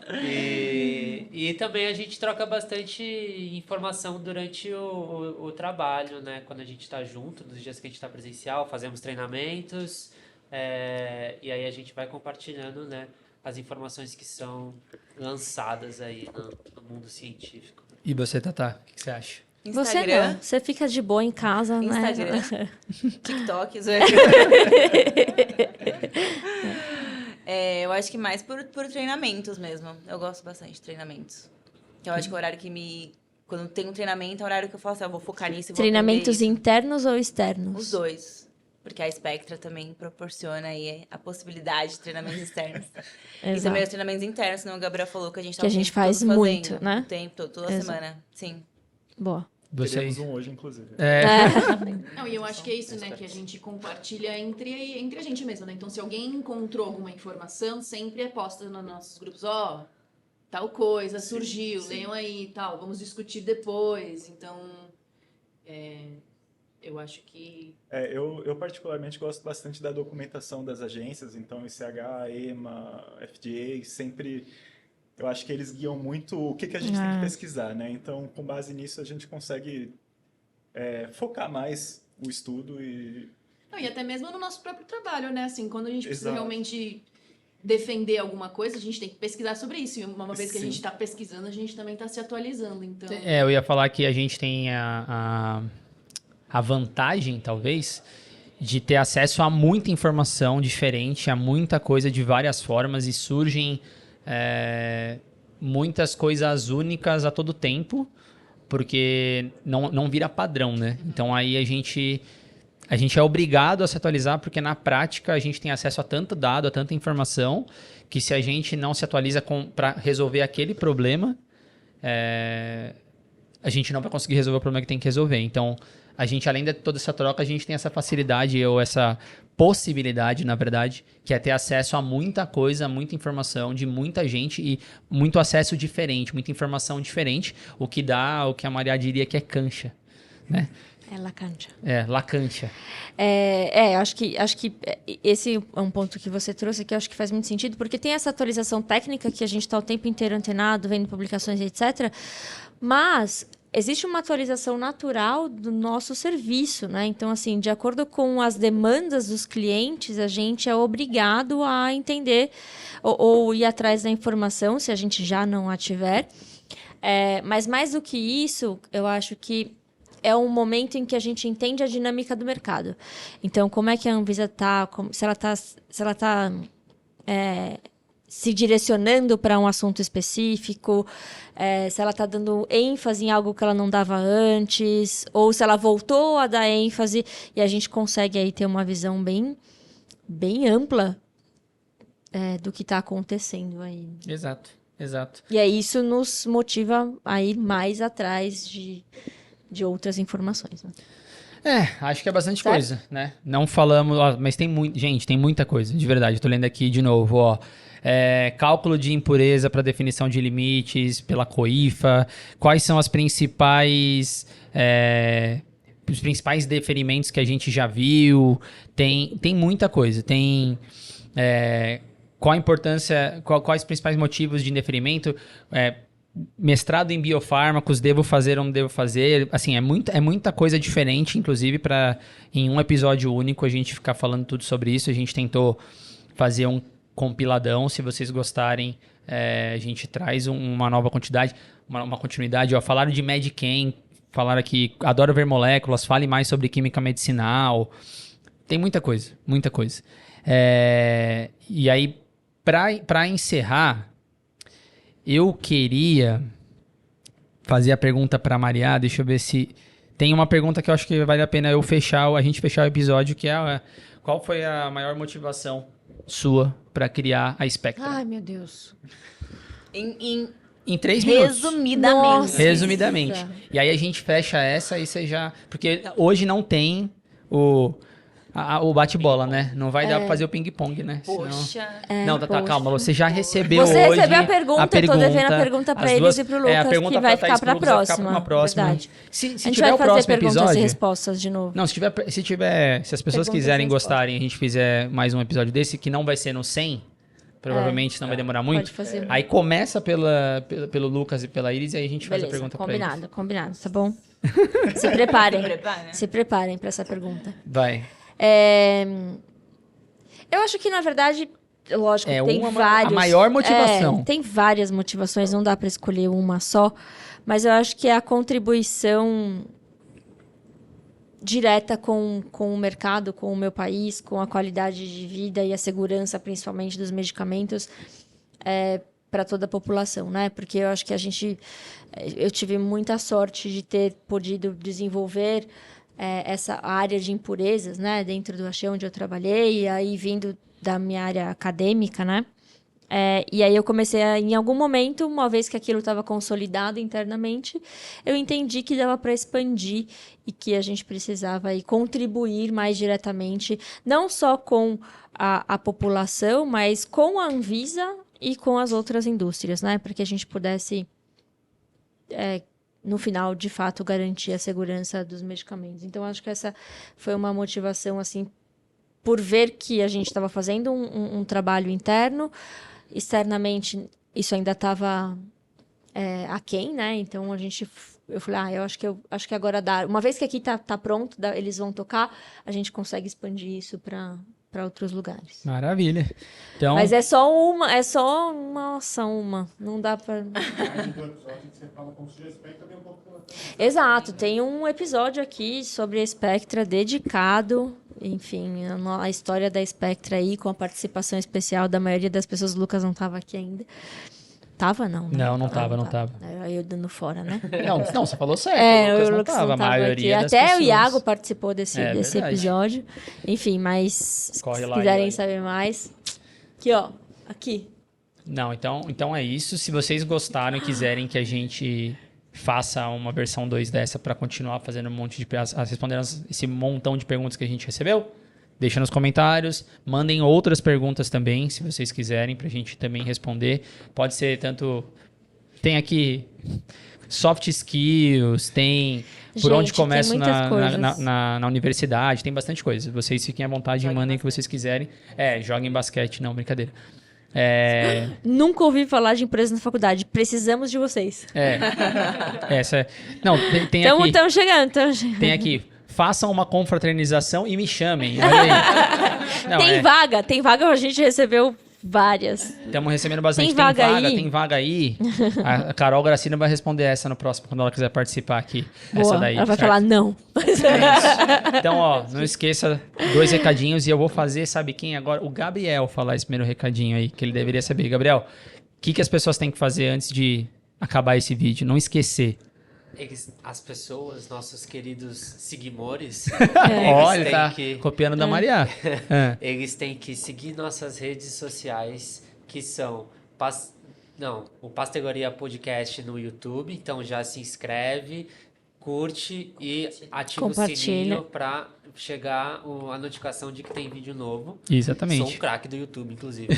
E também a gente troca bastante informação durante o trabalho, né? Quando a gente está junto, nos dias que a gente está presencial, fazemos treinamentos, e aí a gente vai compartilhando, né, as informações que são lançadas aí no mundo científico. E você, Tatá, o que você acha? Você Instagram, não. Você fica de boa em casa, né? Instagram. TikTok. Eu acho que mais por treinamentos mesmo. Eu gosto bastante de treinamentos. Eu acho que é o horário que quando tem um treinamento, é o horário que eu falo assim, eu vou focar nisso e vou Treinamentos aprender isso. internos ou externos? Os dois. Porque a Spectra também proporciona aí a possibilidade de treinamentos externos. E Exato. também os treinamentos internos, senão o Gabriel falou que a gente tá Que a o gente tempo faz todo muito, fazendo, né? O tempo todo, toda Exato. semana. Sim. Boa. Teremos um hoje, inclusive. Não, e eu acho que é isso, né? Que a gente compartilha entre a gente mesmo, né? Então, se alguém encontrou alguma informação, sempre é posta nos nossos grupos, tal coisa surgiu, leiam aí e tal, vamos discutir depois. Então, eu acho que... Eu particularmente gosto bastante da documentação das agências, então ICH, EMA, FDA, sempre... Eu acho que eles guiam muito o que a gente tem que pesquisar, né? Então, com base nisso, a gente consegue focar mais o estudo e... Não, e até mesmo no nosso próprio trabalho, né? Assim, quando a gente precisa Exato. realmente defender alguma coisa, a gente tem que pesquisar sobre isso. E uma vez que a Sim. gente está pesquisando, a gente também está se atualizando. Então, Eu ia falar que a gente tem a vantagem, talvez, de ter acesso a muita informação diferente, a muita coisa de várias formas, e surgem muitas coisas únicas a todo tempo, porque não vira padrão, né? Então aí a gente é obrigado a se atualizar, porque na prática a gente tem acesso a tanto dado, a tanta informação, que se a gente não se atualiza para resolver aquele problema, a gente não vai conseguir resolver o problema que tem que resolver. Então, a gente, além de toda essa troca, a gente tem essa facilidade ou essa possibilidade, na verdade, que é ter acesso a muita coisa, muita informação de muita gente e muito acesso diferente, muita informação diferente, o que dá, o que a Maria diria que é cancha, né? É la cancha. É, la cancha. Acho que esse é um ponto que você trouxe que eu acho que faz muito sentido, porque tem essa atualização técnica que a gente está o tempo inteiro antenado, vendo publicações, etc. Mas existe uma atualização natural do nosso serviço, né? Então, assim, de acordo com as demandas dos clientes, a gente é obrigado a entender ou ir atrás da informação, se a gente já não a tiver. Mas mais do que isso, eu acho que é um momento em que a gente entende a dinâmica do mercado. Então, como é que a Anvisa está, se ela está se direcionando para um assunto específico, se ela está dando ênfase em algo que ela não dava antes, ou se ela voltou a dar ênfase, e a gente consegue aí ter uma visão bem, bem ampla do que está acontecendo aí. Exato. E aí isso nos motiva a ir mais atrás de outras informações. Né? Acho que é bastante Certo? coisa, né? Não falamos, mas tem gente, tem muita coisa, de verdade. Tô lendo aqui de novo, ó. Cálculo de impureza para definição de limites pela COIFA. Quais são os principais deferimentos que a gente já viu? Tem muita coisa. Tem qual a importância, quais os principais motivos de indeferimento? Mestrado em biofármacos, devo fazer ou não devo fazer? Assim, é muita coisa diferente, inclusive, para em um episódio único a gente ficar falando tudo sobre isso. A gente tentou fazer um compiladão. Se vocês gostarem, a gente traz uma nova quantidade, uma continuidade. Ó, falaram de Medicam, falaram aqui, adoro ver moléculas, fale mais sobre química medicinal. Tem muita coisa, muita coisa. E aí, para encerrar, eu queria fazer a pergunta para a Maria. Deixa eu ver se tem uma pergunta que eu acho que vale a pena a gente fechar o episódio, que é qual foi a maior motivação sua para criar a Spectra? Ai, meu Deus. Em 3 minutos. Resumidamente. Resumidamente. E aí a gente fecha essa e você já... Porque hoje não tem o bate-bola, né? Não vai dar pra fazer o ping-pong, né? Poxa. Não, Tata, poxa. calma. Você já recebeu Você hoje recebeu a pergunta, eu tô devendo a pergunta pra as eles duas- e pro Lucas, a pergunta que vai pra Thaís ficar e pro pra Lucas vai ficar pra uma próxima. Verdade. Se A gente tiver vai o fazer próximo perguntas e episódio... respostas de novo. Não, se as pessoas Perguntas quiserem e gostarem, a gente fizer mais um episódio desse, que não vai ser no 100, provavelmente não vai demorar muito. Pode fazer. Aí começa pelo Lucas e pela Iris e aí a gente faz a Beleza, pergunta pra eles. combinado, tá bom? Se preparem. Se preparem pra essa pergunta. Vai. Eu acho que, na verdade, lógico, É tem a vários... maior motivação. Tem várias motivações, não dá pra escolher uma só. Mas eu acho que é a contribuição direta com o mercado, com o meu país, com a qualidade de vida e a segurança, principalmente, dos medicamentos para toda a população, né? Porque eu acho que eu tive muita sorte de ter podido desenvolver essa área de impurezas, né? Dentro do Axê, onde eu trabalhei, e aí vindo da minha área acadêmica, né? E aí eu comecei em algum momento, uma vez que aquilo estava consolidado internamente, eu entendi que dava para expandir e que a gente precisava aí contribuir mais diretamente, não só com a população, mas com a Anvisa e com as outras indústrias, né? Para que a gente pudesse, no final, de fato, garantir a segurança dos medicamentos. Então, acho que essa foi uma motivação, assim, por ver que a gente estava fazendo um trabalho interno. Externamente, isso ainda estava aquém, né? Então, eu falei, eu acho que agora dá. Uma vez que aqui tá pronto, eles vão tocar, a gente consegue expandir isso para outros lugares. Maravilha. Então, Mas é só uma ação, não dá para... Exato, tem um episódio aqui sobre a Spectra dedicado, enfim, a história da Spectra aí, com a participação especial da maioria das pessoas. O Lucas não estava aqui ainda. Tava, não? Né? Não tava. Aí eu dando fora, né? Não, você falou certo. O Lucas não tava. A maioria aqui. das Até pessoas. o Iago participou desse verdade. episódio. Enfim, mas Corre se lá, quiserem Iago. saber mais... Aqui, ó. Aqui. Não, então é isso. Se vocês gostaram e quiserem que a gente faça uma versão 2 dessa para continuar fazendo respondendo esse montão de perguntas que a gente recebeu, deixa nos comentários. Mandem outras perguntas também, se vocês quiserem, pra gente também responder. Pode ser tanto... Tem aqui soft skills, tem por Gente, onde tem começo muitas coisas. na universidade, tem bastante coisa. Vocês fiquem à vontade e mandem o que vocês quiserem. Joguem basquete, não, brincadeira. Nunca ouvi falar de empresa na faculdade. Precisamos de vocês. Não, tem aqui. Estamos chegando. Tem aqui. Façam uma confraternização e me chamem. Olha aí. Não, Tem vaga, a gente recebeu várias. Estamos recebendo bastante. Tem vaga aí. A Carol Gracina vai responder essa no próximo, quando ela quiser participar aqui. Boa, Essa daí. ela vai certo? falar não. É isso. Então, não esqueça 2 recadinhos e eu vou fazer, sabe quem agora? O Gabriel falar esse primeiro recadinho aí, que ele deveria saber. Gabriel, o que as pessoas têm que fazer antes de acabar esse vídeo? Não esquecer. As pessoas, nossos queridos seguimores, Olha, tá copiando da Maria. eles têm que seguir nossas redes sociais, que são o Pastelaria Podcast no YouTube. Então já se inscreve, curte e ativa o sininho para chegar a notificação de que tem vídeo novo. Exatamente. Sou um craque do YouTube, inclusive.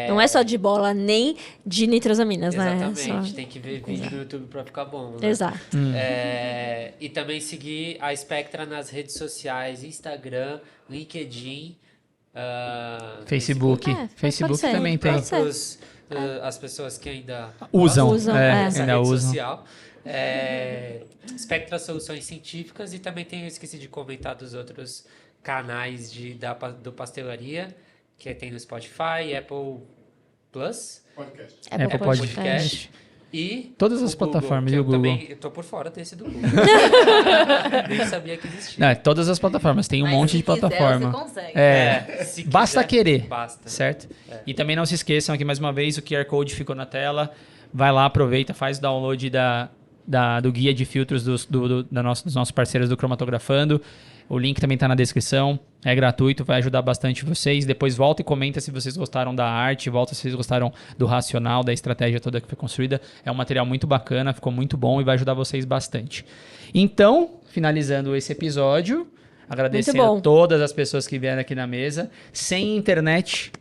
Não é só de bola, nem de nitrosaminas, Exatamente, né? tem que ver vídeo no YouTube pra ficar bom, né? Exato. E também seguir a Spectra nas redes sociais, Instagram, LinkedIn, Facebook. Facebook pode ser, também tem. pode ser. As pessoas que ainda Usam, essa ainda rede usam. social. Spectra Soluções Científicas, e também eu esqueci de comentar dos outros canais do Pastelaria, que tem no Spotify, Apple Plus, Apple Podcast. e Todas as o Google, plataformas, que e o eu Google. também eu tô por fora desse do Google. Nem sabia que existia. Não, todas as plataformas, tem um monte de plataforma. Se Basta quiser, querer, basta. certo? E também não se esqueçam aqui mais uma vez, o QR Code ficou na tela. Vai lá, aproveita, faz o download do guia de filtros dos nossos parceiros do Cromatografando. O link também está na descrição, é gratuito, vai ajudar bastante vocês. Depois volta e comenta se vocês gostaram da arte, volta se vocês gostaram do racional, da estratégia toda que foi construída. É um material muito bacana, ficou muito bom e vai ajudar vocês bastante. Então, finalizando esse episódio, agradecendo a todas as pessoas que vieram aqui na mesa. Sem internet,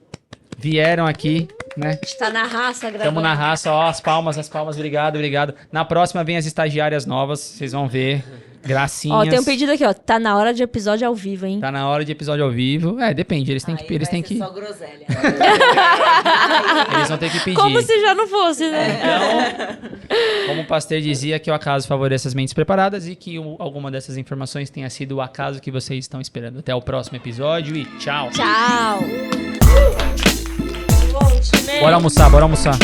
vieram aqui, né? Está na raça, gravando. Estamos na raça, ó, as palmas, obrigado. Na próxima vem as estagiárias novas, vocês vão ver. Gracinhas. Ó, tem um pedido aqui, ó. Tá na hora de episódio ao vivo, hein? Tá na hora de episódio ao vivo. Depende, eles têm que... Só groselha. Eles vão ter que pedir. Como se já não fosse, né? Então, como o Pasteur dizia, que o acaso favoreça as mentes preparadas e que alguma dessas informações tenha sido o acaso que vocês estão esperando. Até o próximo episódio e tchau. Tchau. Bora almoçar.